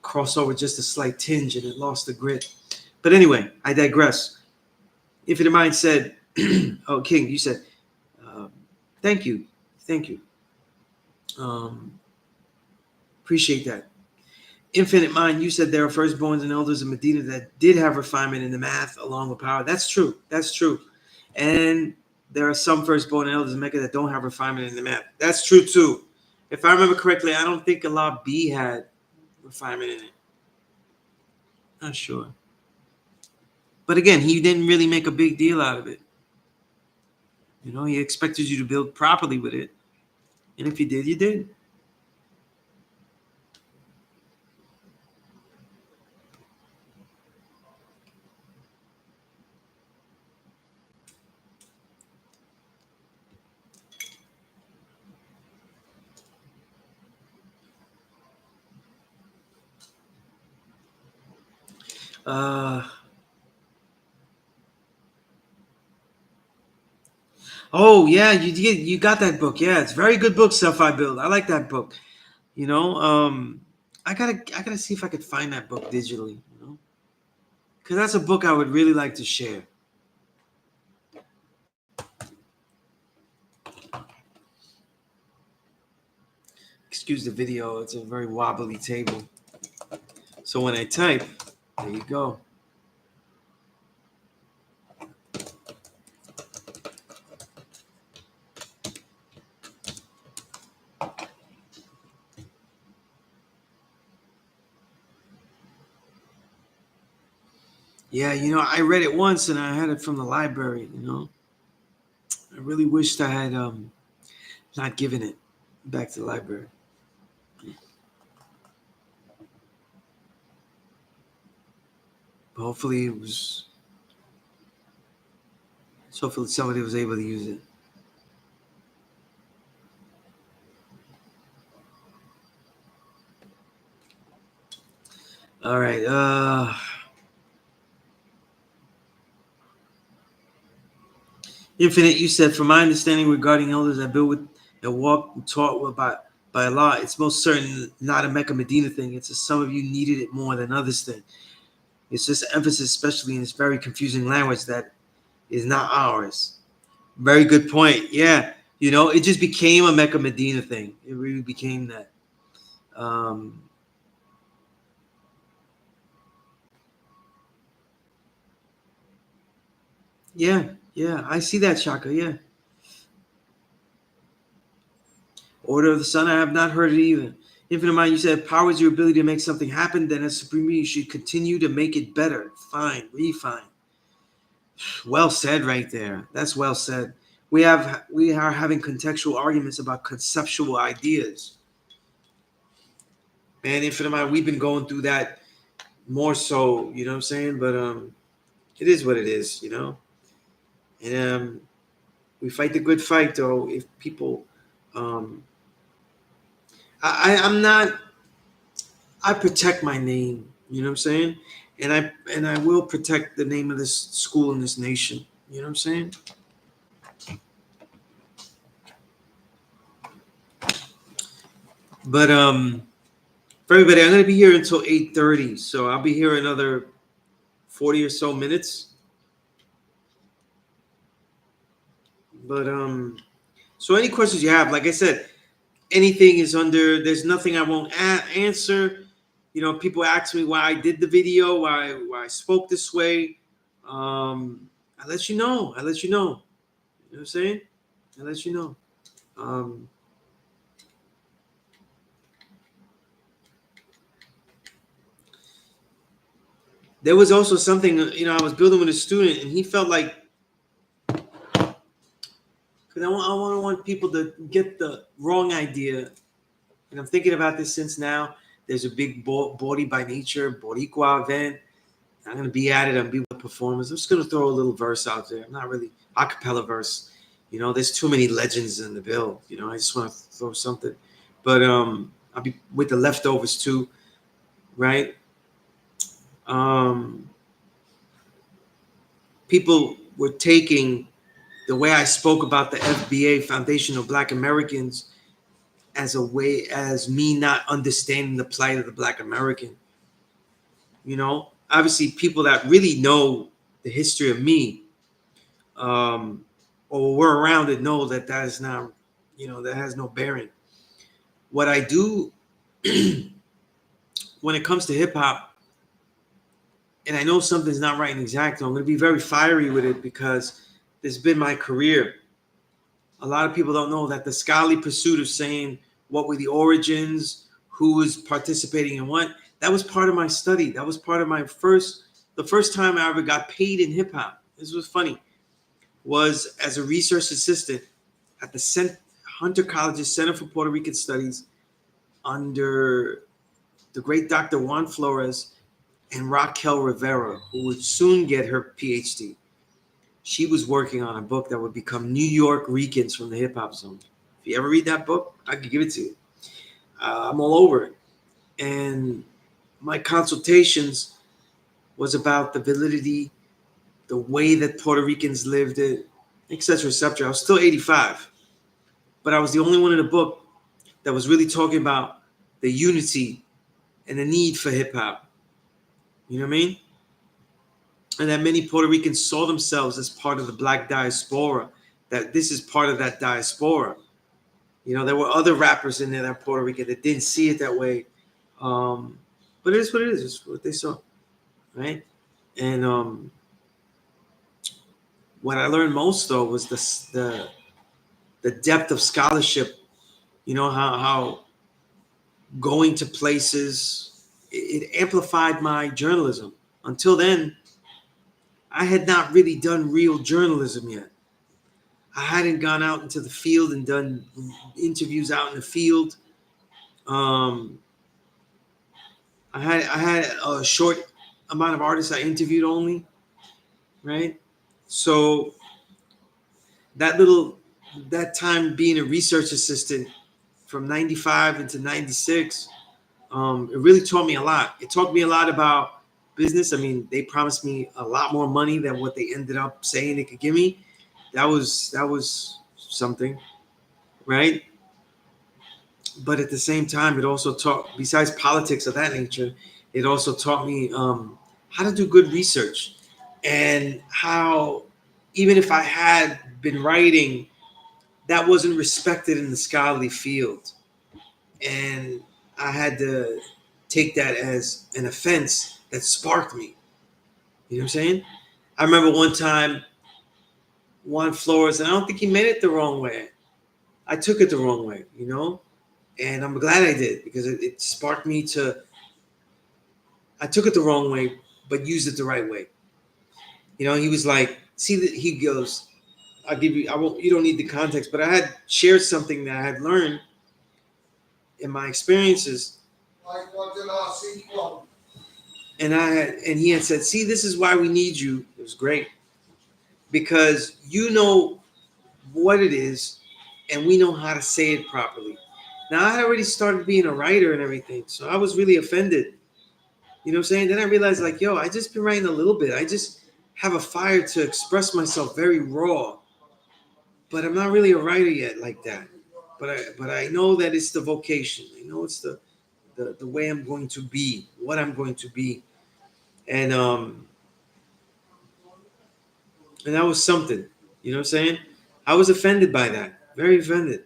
cross over just a slight tinge, and it lost the grit. But anyway, I digress. Infinite Mind said, "Oh, King, you said, thank you. Appreciate that." Infinite Mind, you said there are firstborns and elders in Medina that did have refinement in the math along with power. That's true. And there are some firstborn and elders in Mecca that don't have refinement in the math. That's true too. If I remember correctly, I don't think Allah B had refinement in it. Not sure. But again, he didn't really make a big deal out of it. You know, he expected you to build properly with it. And if you did, you did. Oh yeah, you got that book. Yeah, it's a very good book, Self I Build. I like that book. You know, I gotta see if I could find that book digitally, you know, because that's a book I would really like to share. Excuse the video, it's a very wobbly table. So when I type, there you go. Yeah, I read it once and I had it from the library. I really wished I had not given it back to the library. But hopefully somebody was able to use it. All right. Infinite, you said, from my understanding regarding elders that built with and walked and taught with by Allah, it's most certain not a Mecca Medina thing. It's a some of you needed it more than others thing. It's just emphasis, especially in this very confusing language that is not ours. Very good point. Yeah. It just became a Mecca Medina thing. It really became that. Yeah, I see that, Shaka. Yeah. Order of the Sun, I have not heard it either. Infinite Mind, you said power is your ability to make something happen, then as supreme you should continue to make it better. Fine, refine. Well said right there. That's well said. We are having contextual arguments about conceptual ideas. Man, Infinite Mind, we've been going through that more so, you know what I'm saying? But it is what it is. And we fight the good fight though. If people I'm not. I protect my name. You know what I'm saying? And I will protect the name of this school and this nation. You know what I'm saying? But for everybody, I'm gonna be here until 8:30, so I'll be here another 40 or so minutes. But so any questions you have, like I said, anything is under. There's nothing I won't answer. People ask me why I did the video, why I spoke this way. I let you know. You know what I'm saying? I let you know. There was also something, I was building with a student, and he felt like, because I want people to get the wrong idea. And I'm thinking about this since now. There's a big Body by Nature, Boricua event. I'm going to be at it. I'm going to be with the performers. I'm just going to throw a little verse out there. I'm not really a cappella verse. There's too many legends in the bill. I just want to throw something. But I'll be with the leftovers too, right? People were taking the way I spoke about the FBA, Foundation of Black Americans, as me not understanding the plight of the Black American. Obviously people that really know the history of me, or were around it, know that is not, that has no bearing. What I do when it comes to hip hop, and I know something's not right and exact, I'm going to be very fiery with it because this has been my career. A lot of people don't know that the scholarly pursuit of saying what were the origins, who was participating in what, that was part of my study. That was part of the first time I ever got paid in hip hop. This was funny. Was as a research assistant at the Hunter College's Center for Puerto Rican Studies under the great Dr. Juan Flores and Raquel Rivera, who would soon get her PhD. She was working on a book that would become New York Ricans from the Hip Hop Zone. If you ever read that book, I could give it to you. I'm all over it. And my consultations was about the validity, the way that Puerto Ricans lived it, etc., etc. I was still 85, but I was the only one in the book that was really talking about the unity and the need for hip hop. You know what I mean? And that many Puerto Ricans saw themselves as part of the Black diaspora, that this is part of that diaspora. You know, there were other rappers in there that Puerto Rican that didn't see it that way. But it is what it is. It's what they saw, right? And what I learned most though was the depth of scholarship. You know how going to places it amplified my journalism. Until then, I had not really done real journalism yet. I hadn't gone out into the field and done interviews out in the field. Um, I had a short amount of artists I interviewed only, right? So that time being a research assistant from 95 into 96, it really taught me a lot. It taught me a lot about business. I mean, they promised me a lot more money than what they ended up saying they could give me. That was something, right? But at the same time, it also taught, besides politics of that nature, it also taught me how to do good research and how, even if I had been writing, that wasn't respected in the scholarly field. And I had to take that as an offense that sparked me. You know what I'm saying? I remember one time, Juan Flores, and I don't think he meant it the wrong way. I took it the wrong way, you know? And I'm glad I did because it sparked me to, I took it the wrong way, but used it the right way. You know, he was like, see that he goes, I'll give you, I won't, you don't need the context, but I had shared something that I had learned in my experiences. And he had said, see, this is why we need you. It was great because you know what it is and we know how to say it properly. Now I had already started being a writer and everything, so I was really offended. You know what I'm saying? Then I realized, like, yo, I just been writing a little bit. I just have a fire to express myself very raw, but I'm not really a writer yet like that. But I know that it's the vocation. I know it's the way I'm going to be, what I'm going to be, and that was something. You know what I'm saying? I was offended by that, very offended.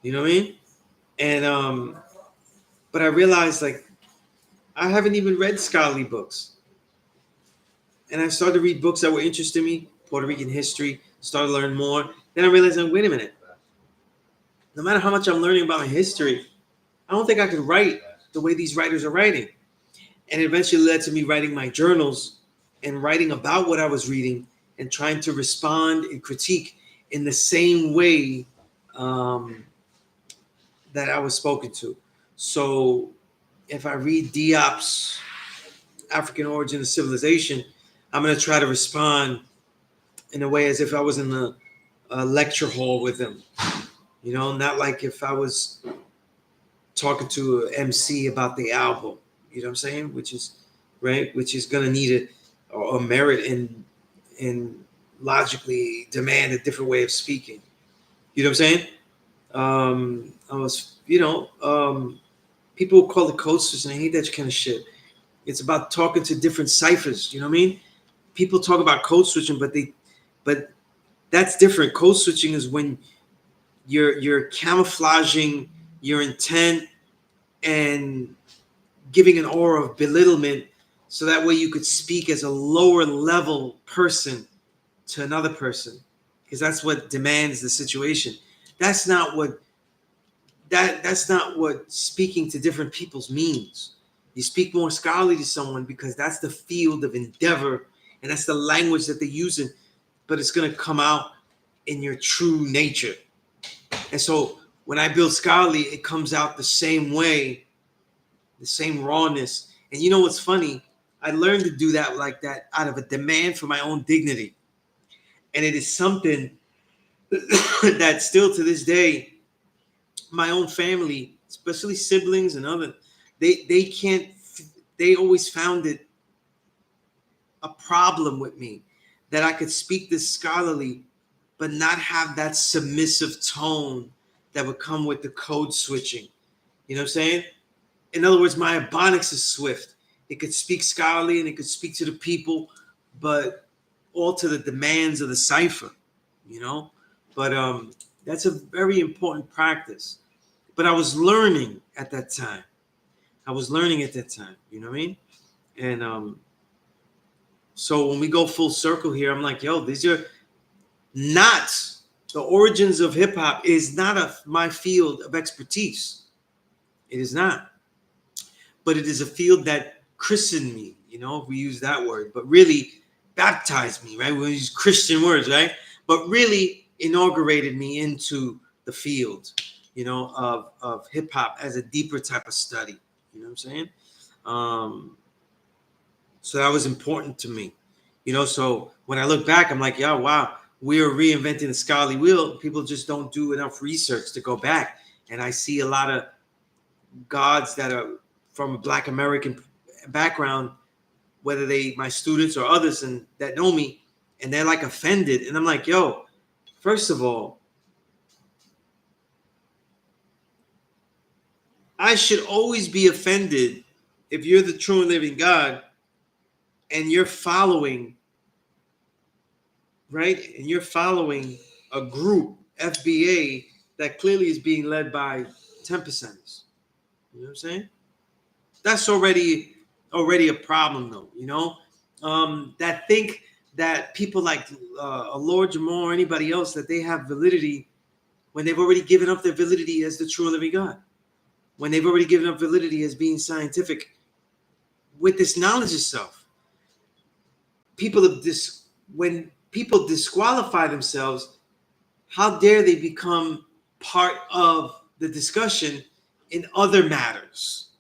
You know what I mean? And but I realized, like, I haven't even read scholarly books. And I started to read books that were interesting me, Puerto Rican history, started to learn more. Then I realized, like, wait a minute. No matter how much I'm learning about my history, I don't think I could write the way these writers are writing. And it eventually led to me writing my journals and writing about what I was reading and trying to respond and critique in the same way that I was spoken to. So if I read Diop's African Origin of Civilization, I'm going to try to respond in a way as if I was in a lecture hall with him. You know, not like if I was talking to an MC about the album. You know what I'm saying? Which is right, which is going to need a merit and logically demand a different way of speaking. You know what I'm saying? I was, people call it code switching. I hate that kind of shit. It's about talking to different ciphers. You know what I mean? People talk about code switching, but that's different. Code switching is when you're camouflaging your intent and giving an aura of belittlement, so that way you could speak as a lower level person to another person, because that's what demands the situation. That's not what that's not what speaking to different peoples means. You speak more scholarly to someone because that's the field of endeavor and that's the language that they're using, but it's going to come out in your true nature. And so when I build scholarly, it comes out the same way, the same rawness. And you know what's funny? I learned to do that like that out of a demand for my own dignity. And it is something that still to this day, my own family, especially siblings and other, they can't, they always found it a problem with me that I could speak this scholarly, but not have that submissive tone that would come with the code switching. You know what I'm saying? In other words, my ebonics is swift. It could speak scholarly and it could speak to the people, but all to the demands of the cipher, you know? But That's a very important practice. But I was learning at that time. You know what I mean? And so when we go full circle here, I'm like, yo, these are not the origins of hip hop is not my field of expertise. It is not. But it is a field that christened me, you know, if we use that word, but really baptized me, right? We use Christian words, right? But really inaugurated me into the field, you know, of hip hop as a deeper type of study. You know what I'm saying? So that was important to me, you know. So when I look back, I'm like, yeah, wow, we are reinventing the scholarly wheel. People just don't do enough research to go back. And I see a lot of gods that are from a Black American background, whether they my students or others and that know me, and they're like offended. And I'm like, yo, first of all, I should always be offended if you're the true and living God and you're following, right? And you're following a group, FBA, that clearly is being led by 10%ers. You know what I'm saying? That's already a problem, though. You know, that think that people like Lord Jamar or anybody else that they have validity when they've already given up their validity as the true and living God, when they've already given up validity as being scientific with this knowledge of self. When people disqualify themselves, how dare they become part of the discussion in other matters?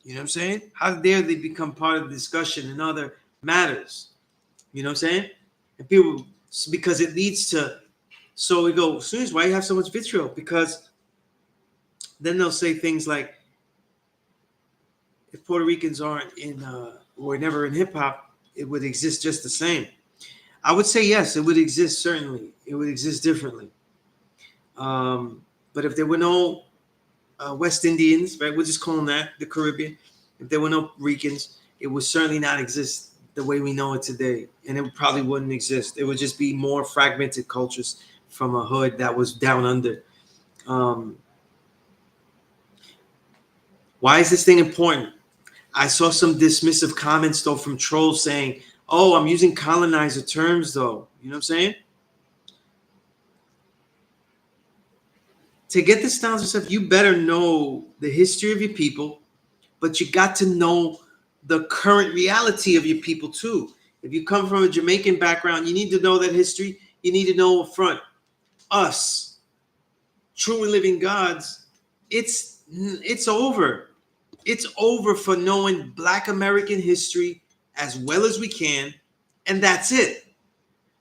You know what I'm saying? How dare they become part of the discussion in other matters? You know what I'm saying? And people, because it leads to, so we go, Sunez, why you have so much vitriol? Because then they'll say things like, if Puerto Ricans aren't in, or never in hip hop, it would exist just the same. I would say yes, it would exist, certainly. It would exist differently. But if there were no West Indians, right, we'll just call them that, the Caribbean, if there were no Ricans, it would certainly not exist the way we know it today. And it probably wouldn't exist. It would just be more fragmented cultures from a hood that was down under. Why is this thing important? I saw some dismissive comments, though, from trolls saying, oh, I'm using colonizer terms, though. You know what I'm saying? To get this knowledge of stuff, you better know the history of your people, but you got to know the current reality of your people, too. If you come from a Jamaican background, you need to know that history. You need to know up front. Us, true and living gods, it's over. It's over for knowing Black American history as well as we can, and that's it.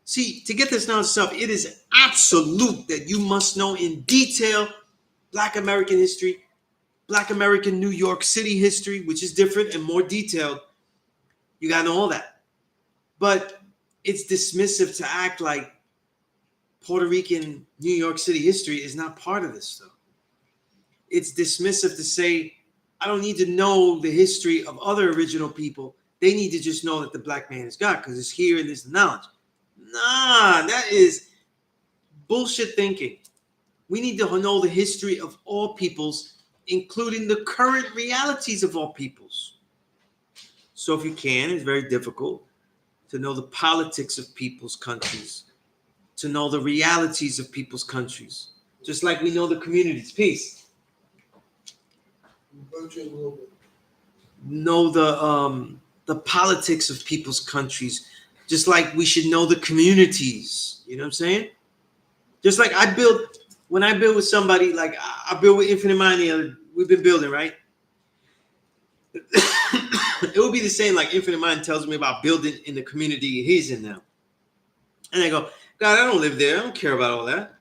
See, to get this knowledge stuff, it is absolute that you must know in detail Black American history, Black American New York City history, which is different and more detailed. You got to know all that. But it's dismissive to act like Puerto Rican New York City history is not part of this stuff. It's dismissive to say, I don't need to know the history of other original people. They need to just know that the Black man is God because it's here and there's the knowledge. Nah, that is bullshit thinking. We need to know the history of all peoples, including the current realities of all peoples. So if you can, it's very difficult to know the politics of people's countries, to know the realities of people's countries, just like we know the communities. Peace. Know the politics of people's countries, just like we should know the communities. You know what I'm saying? Just like when I build with somebody, like I build with Infinite Mind, we've been building, right? It would be the same like Infinite Mind tells me about building in the community he's in now. And I go, God, I don't live there. I don't care about all that.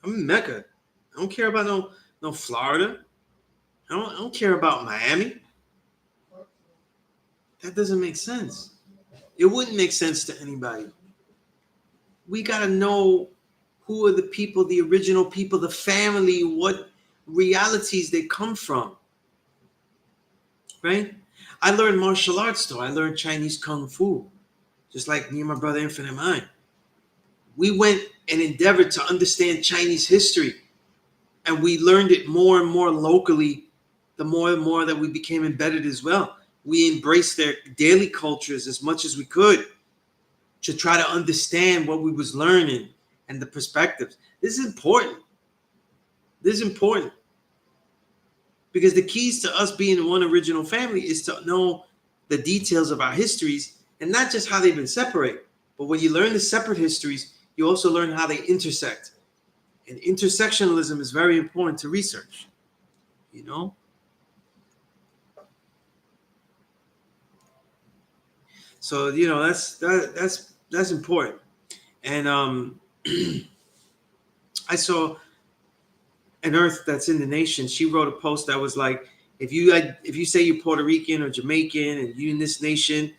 I'm in Mecca. I don't care about no Florida. I don't care about Miami. That doesn't make sense. It wouldn't make sense to anybody. We got to know who are the people, the original people, the family, what realities they come from. Right? I learned martial arts, though. I learned Chinese Kung Fu, just like me and my brother Infinite Mind. we went and endeavored to understand Chinese history, and we learned it more and more locally, the more and more that we became embedded as well. We embraced their daily cultures as much as we could to try to understand what we was learning and the perspectives. This is important. This is important. Because the keys to us being one original family is to know the details of our histories, and not just how they've been separated. But when you learn the separate histories, you also learn how they intersect. And intersectionalism is very important to research, you know? So, you know, that's important. And I saw an Earth That's in the Nation. She wrote a post that was like, if you say you're Puerto Rican or Jamaican and you in this nation,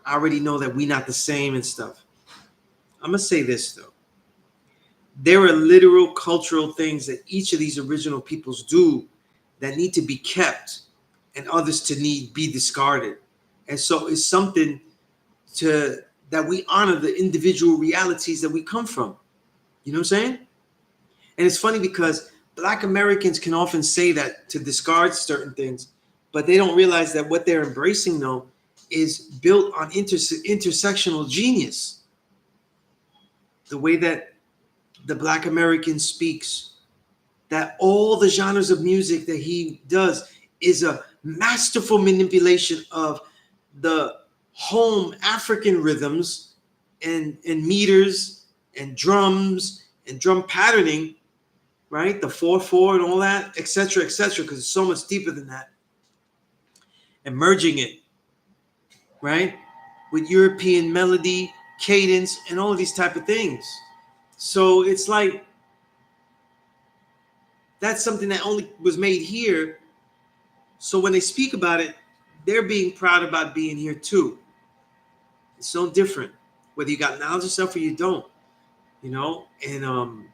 I already know that we not the same and stuff. I'm gonna say this though. There are literal cultural things that each of these original peoples do that need to be kept and others to need be discarded. And so it's something that we honor the individual realities that we come from. You know what I'm saying? And it's funny because Black Americans can often say that to discard certain things, but they don't realize that what they're embracing though is built on intersectional genius. The way that the Black American speaks, that all the genres of music that he does is a masterful manipulation of the home African rhythms and meters and drums and drum patterning, right? The 4/4 and all that, etc., because it's so much deeper than that. And merging it, right, with European melody, cadence, and all of these type of things. So it's like that's something that only was made here. So when they speak about it, they're being proud about being here too. It's so different, whether you got knowledge of stuff or you don't, you know. And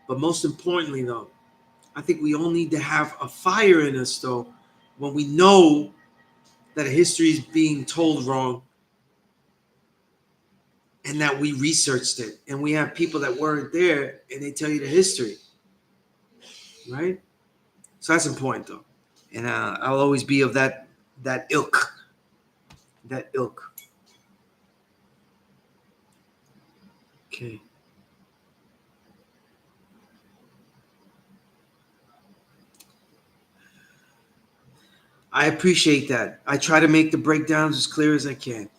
but most importantly, though, I think we all need to have a fire in us, though, when we know that a history is being told wrong and that we researched it and we have people that weren't there and they tell you the history, right? So that's important, though. And I'll always be of that ilk. That ilk. Okay. I appreciate that. I try to make the breakdowns as clear as I can.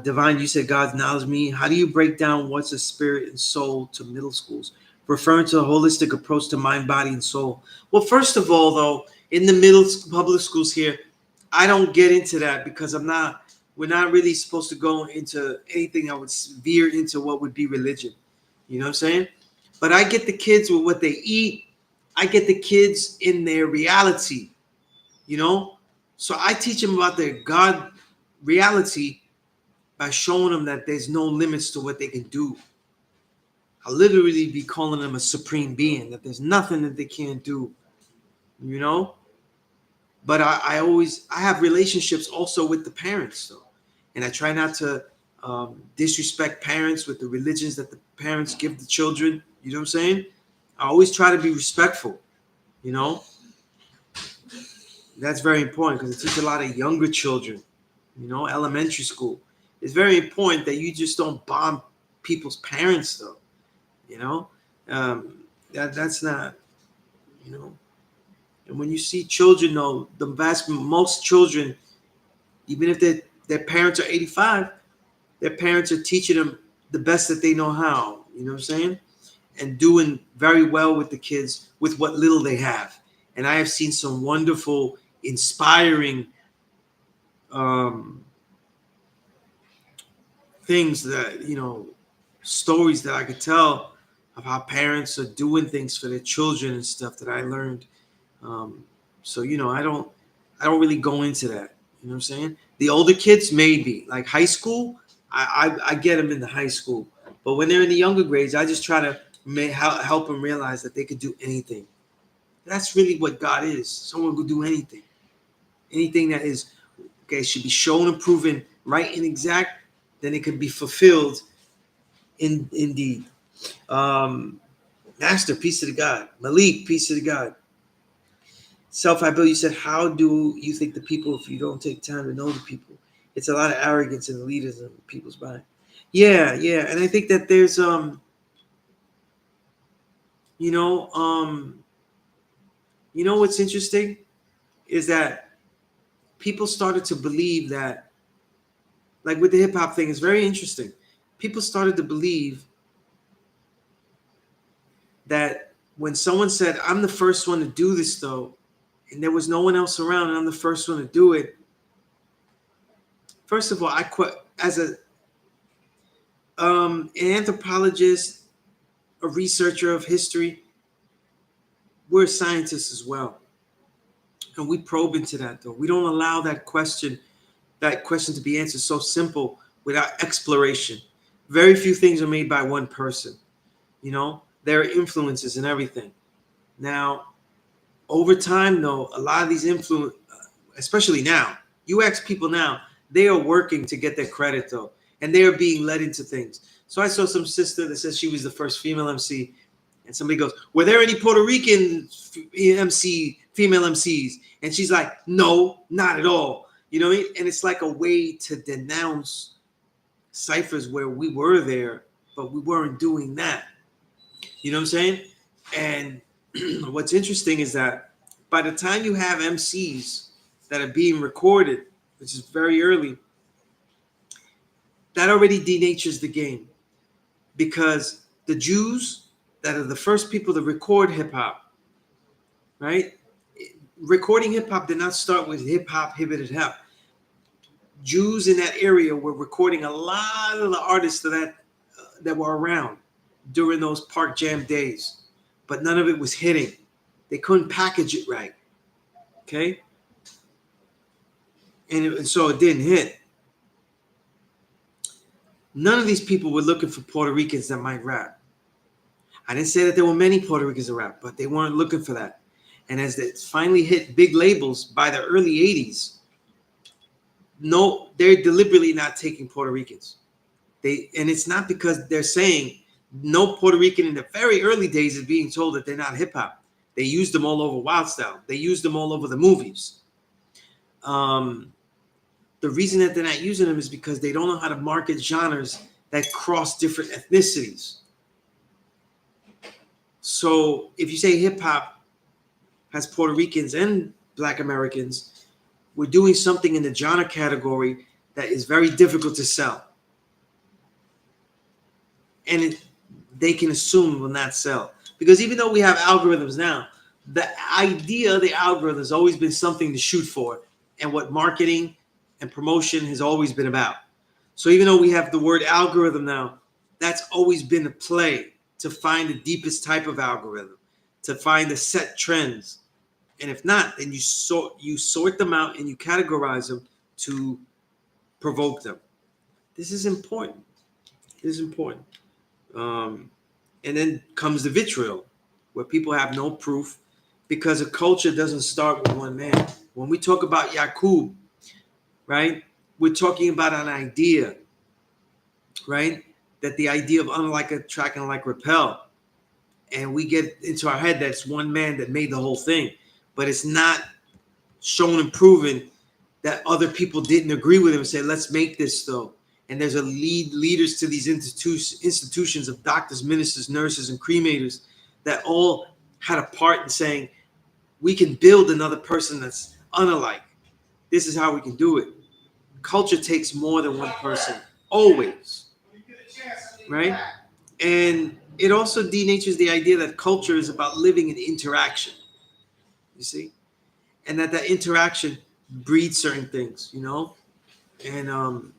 Divine, you said God's knowledge me. How do you break down what's a spirit and soul to middle schools, referring to a holistic approach to mind, body, and soul? Well, first of all, though, in the middle public schools here, I don't get into that because we're not really supposed to go into anything that would veer into what would be religion. You know what I'm saying? But I get the kids with what they eat. I get the kids in their reality. You know, so I teach them about their God reality by showing them that there's no limits to what they can do. I'll literally be calling them a supreme being, that there's nothing that they can't do, you know. But I have relationships also with the parents, though, and I try not to disrespect parents with the religions that the parents give the children. You know what I'm saying? I always try to be respectful, you know. That's very important because I teach a lot of younger children, you know, elementary school. It's very important that you just don't bomb people's parents, though, you know. That's not, you know. And when you see children, though, most children, even if their parents are 85, their parents are teaching them the best that they know how, you know what I'm saying? And doing very well with the kids with what little they have. And I have seen some wonderful, inspiring things that, you know, stories that I could tell of how parents are doing things for their children and stuff that I learned. So, you know, I don't really go into that. You know what I'm saying? The older kids, maybe like high school, I get them in the high school. But when they're in the younger grades, I just try to help them realize that they could do anything. That's really what God is. Someone who could do anything. Anything that is, okay, should be shown and proven right and exact, then it could be fulfilled Indeed. Master, peace to the God. Malik, peace to the God. Self-I Bill, you said, how do you think the people, if you don't take time to know the people? It's a lot of arrogance in the leaders of people's mind. Yeah, yeah. And I think that there's you know, what's interesting is that people started to believe that, like with the hip hop thing, it's very interesting. People started to believe that when someone said, I'm the first one to do this though, and there was no one else around, and I'm the first one to do it. First of all, I quit as an anthropologist, a researcher of history. We're scientists as well, and we probe into that. Though we don't allow that question to be answered so simple without exploration. Very few things are made by one person. There are influences in everything. Now, over time, though, a lot of these influence, especially now, you ask people now, they are working to get their credit though, and they are being led into things. So I saw some sister that says she was the first female MC, and somebody goes, "Were there any Puerto Rican female MCs?" And she's like, "No, not at all." You know what I mean? And it's like a way to denounce ciphers where we were there, but we weren't doing that. You know what I'm saying? And what's interesting is that by the time you have MCs that are being recorded, which is very early, that already denatures the game, because the Jews that are the first people to record hip hop, right? Recording hip hop did not start with hip hop, hip hop. Jews in that area were recording a lot of the artists that were around during those Park Jam days, but none of it was hitting. They couldn't package it right. Okay, and so it didn't hit. None of these people were looking for Puerto Ricans that might rap. I didn't say that there were many Puerto Ricans that rap, but they weren't looking for that. And as they finally hit big labels by the early 80s, no, they're deliberately not taking Puerto Ricans. And it's not because they're saying no Puerto Rican in the very early days is being told that they're not hip hop. They used them all over Wild Style. They used them all over the movies. The reason that they're not using them is because they don't know how to market genres that cross different ethnicities. So if you say hip hop has Puerto Ricans and Black Americans, we're doing something in the genre category that is very difficult to sell. And they can assume will not sell. Because even though we have algorithms now, the idea of the algorithm has always been something to shoot for, and what marketing and promotion has always been about. So even though we have the word algorithm now, that's always been a play to find the deepest type of algorithm, to find the set trends. And if not, then you sort them out and you categorize them to provoke them. This is important. This is important. And then comes the vitriol, where people have no proof, because a culture doesn't start with one man. When we talk about Yakub, right, we're talking about an idea, right? That the idea of unlike attract and like repel. And we get into our head that's one man that made the whole thing. But it's not shown and proven that other people didn't agree with him and say, let's make this though. And there's leaders to these institutions of doctors, ministers, nurses, and cremators that all had a part in saying, we can build another person that's unalike. This is how we can do it. Culture takes more than one person, always, right? And it also denatures the idea that culture is about living in interaction, you see? And that interaction breeds certain things, And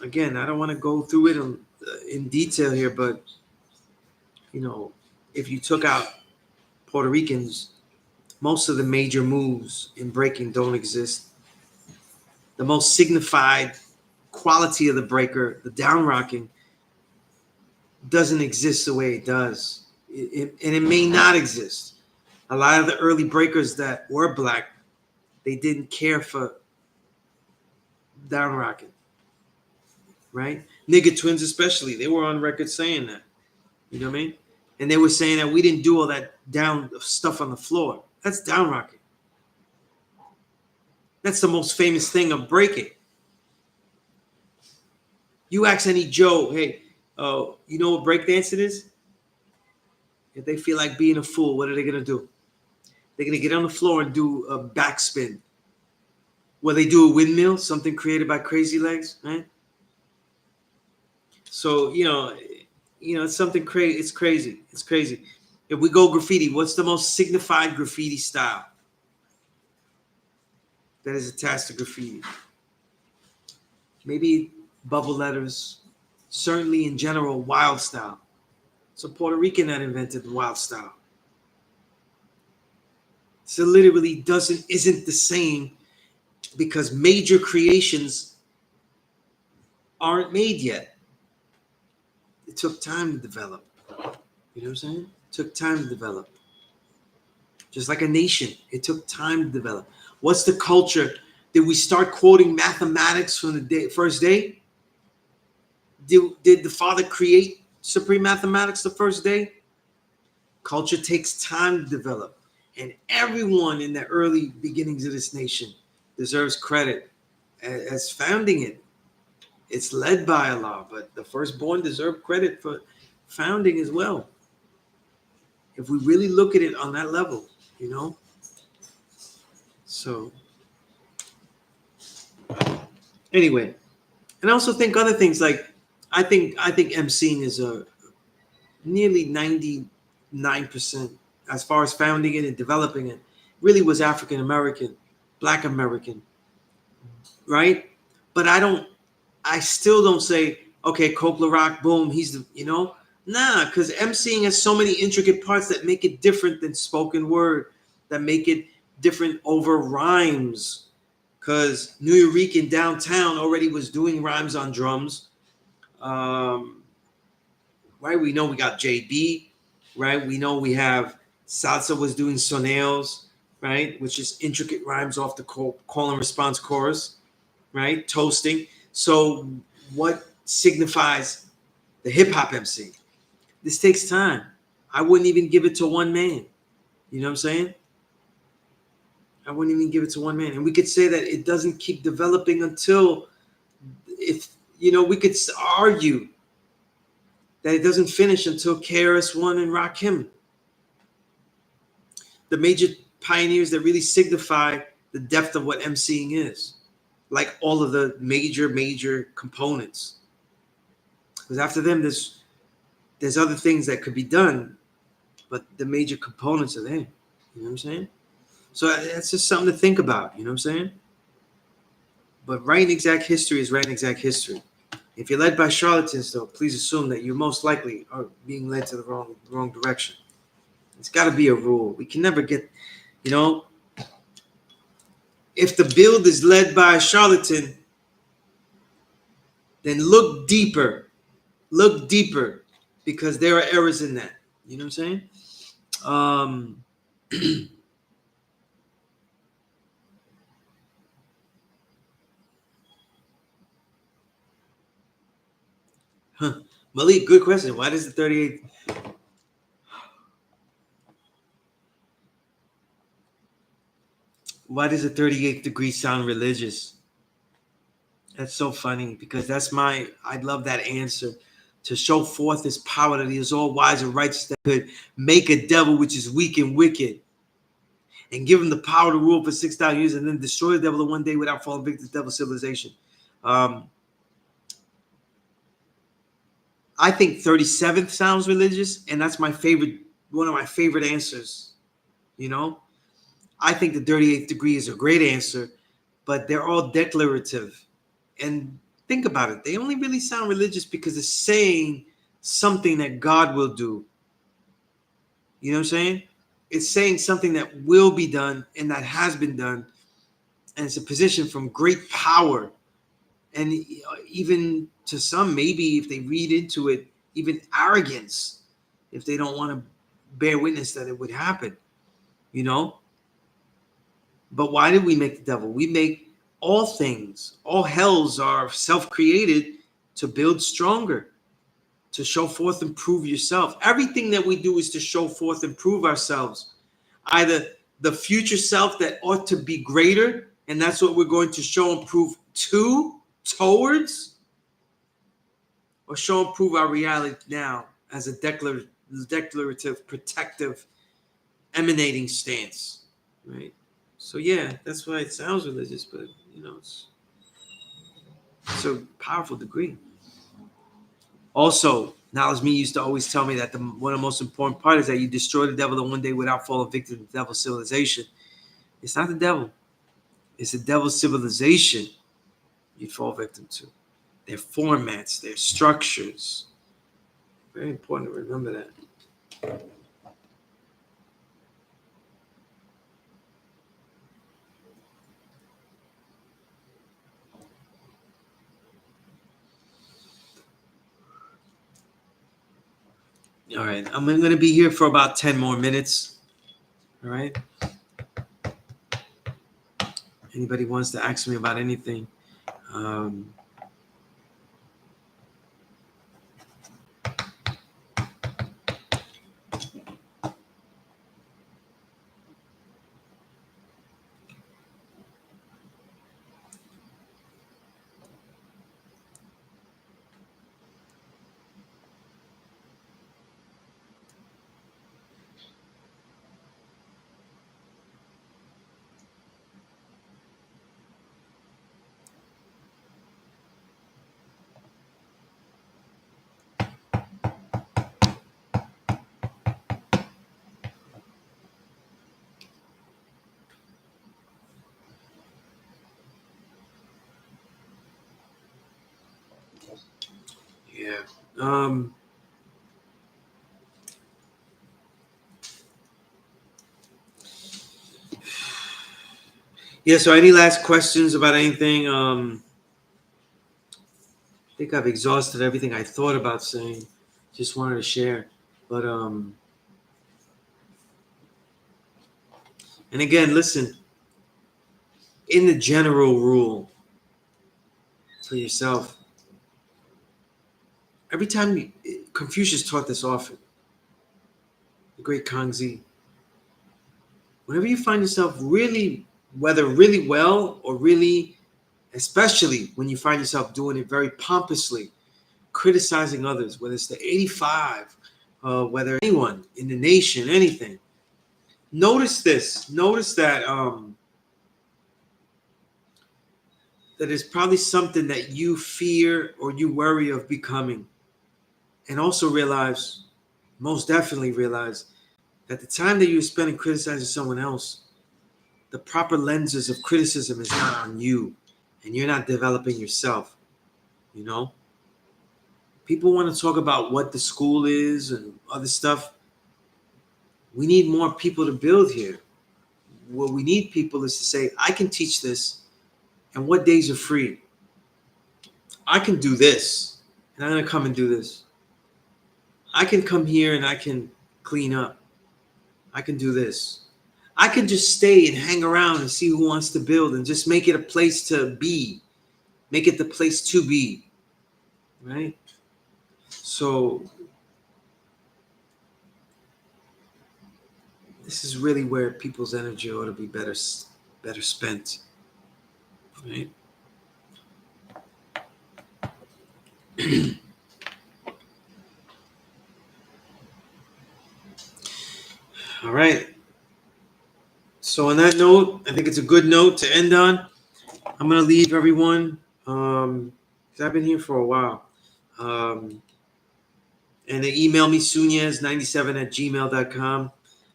again, I don't want to go through it in detail here, but, if you took out Puerto Ricans, most of the major moves in breaking don't exist. The most signified quality of the breaker, the down rocking, doesn't exist the way it does. And it may not exist. A lot of the early breakers that were Black, they didn't care for down rocking, right? Nigger twins especially, they were on record saying that. You know what I mean? And they were saying that we didn't do all that down stuff on the floor. That's down rocking. That's the most famous thing of breaking. You ask any Joe, hey, you know what breakdancing is? If they feel like being a fool, what are they gonna do? They're gonna get on the floor and do a backspin. Where they do a windmill, something created by Crazy Legs, right? So it's something crazy. It's crazy. It's crazy. If we go graffiti, what's the most signified graffiti style that is attached to graffiti? Maybe bubble letters. Certainly, in general, wild style. It's a Puerto Rican that invented the wild style. So literally isn't the same because major creations aren't made yet. It took time to develop. You know what I'm saying? It took time to develop. Just like a nation, it took time to develop. What's the culture? Did we start quoting mathematics from the first day? Did the Father create supreme mathematics the first day? Culture takes time to develop. And everyone in the early beginnings of this nation deserves credit as founding it. It's led by Allah, but the firstborn deserve credit for founding as well. If we really look at it on that level, So anyway, and I also think other things like I think emceeing is a nearly 99% as far as founding it and developing it really was African American, Black American, right? But I still don't say, okay, Coke LaRock, boom, he's the, nah, because emceeing has so many intricate parts that make it different than spoken word, that make it different over rhymes. Because New Yorican downtown already was doing rhymes on drums. Right? We know we got JB, right? We know we have Salsa was doing soneos, right? Which is intricate rhymes off the call and response chorus, right? Toasting. So what signifies the hip hop MC? This takes time. I wouldn't even give it to one man. You know what I'm saying? I wouldn't even give it to one man. And we could say that it doesn't keep developing until we could argue that it doesn't finish until KRS-One and Rakim. The major pioneers that really signify the depth of what emceeing is. Like all of the major components. Because after them, there's other things that could be done, but the major components are there. You know what I'm saying? So that's just something to think about. You know what I'm saying? But writing exact history is writing exact history. If you're led by charlatans, though, please assume that you most likely are being led to the wrong direction. It's got to be a rule. We can never get, if the build is led by a charlatan, then look deeper, because there are errors in that. You know what I'm saying? Malik, good question. Why does the 38th degree sound religious? That's so funny because I'd love that answer. To show forth his power that he is all wise and righteous, that could make a devil which is weak and wicked and give him the power to rule for 6,000 years and then destroy the devil in one day without falling victim to devil's civilization. I think 37th sounds religious, and that's one of my favorite answers. I think the 38th degree is a great answer, but they're all declarative. And think about it. They only really sound religious because it's saying something that God will do. You know what I'm saying? It's saying something that will be done and that has been done. And it's a position from great power. And even to some, maybe if they read into it, even arrogance, if they don't want to bear witness that it would happen, But why did we make the devil? We make all things, all hells are self-created to build stronger, to show forth and prove yourself. Everything that we do is to show forth and prove ourselves. Either the future self that ought to be greater, and that's what we're going to show and prove towards, or show and prove our reality now as a declarative, protective, emanating stance, right? So yeah, that's why it sounds religious, but it's a powerful degree. Also, knowledge me used to always tell me that one of the most important part is that you destroy the devil in one day without falling victim to the devil's civilization. It's not the devil. It's the devil's civilization you fall victim to. Their formats, their structures. Very important to remember that. All right, I'm going to be here for about 10 more minutes. All right. Anybody wants to ask me about anything? Yeah. Yeah, so any last questions about anything? I think I've exhausted everything I thought about saying. Just wanted to share. But and again, listen, in the general rule for yourself, every time Confucius taught this often, the great Kangzi, whenever you find yourself really, whether really well or really, especially when you find yourself doing it very pompously, criticizing others, whether it's the 85, whether anyone in the nation, anything. Notice this. Notice that that is probably something that you fear or you worry of becoming. And also realize, most definitely realize, that the time that you're spending criticizing someone else, the proper lenses of criticism is not on you, and you're not developing yourself. People want to talk about what the school is and other stuff. We need more people to build here. What we need people is to say, I can teach this, and what days are free? I can do this, and I'm going to come and do this. I can come here and I can clean up. I can do this. I can just stay and hang around and see who wants to build and just make it a place to be. Make it the place to be. Right? So this is really where people's energy ought to be better spent. Right? All right. So on that note, I think it's a good note to end on. I'm going to leave everyone because I've been here for a while. And they email me, Sunez97@gmail.com.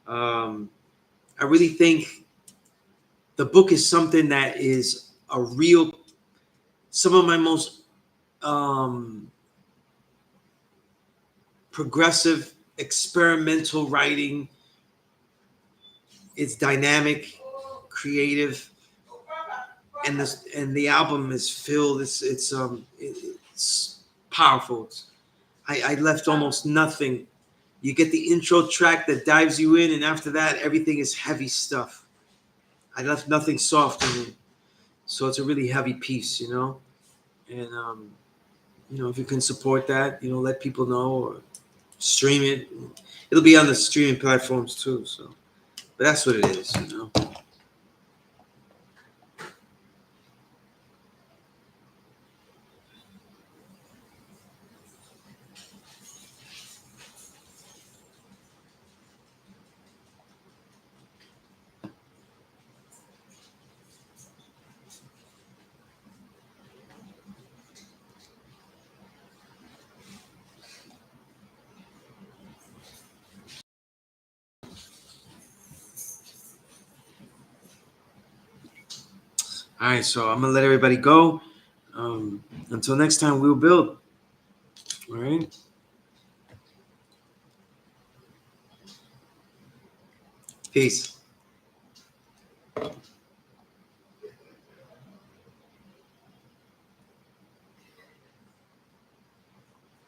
I really think the book is something that is some of my most progressive, experimental writing. It's dynamic, creative, and the album is filled. It's powerful. I left almost nothing. You get the intro track that dives you in, and after that, everything is heavy stuff. I left nothing soft in it, so it's a really heavy piece, And if you can support that, let people know or stream it. It'll be on the streaming platforms too. So, but that's what it is. All right, so I'm gonna let everybody go. Until next time, we'll build. All right. Peace.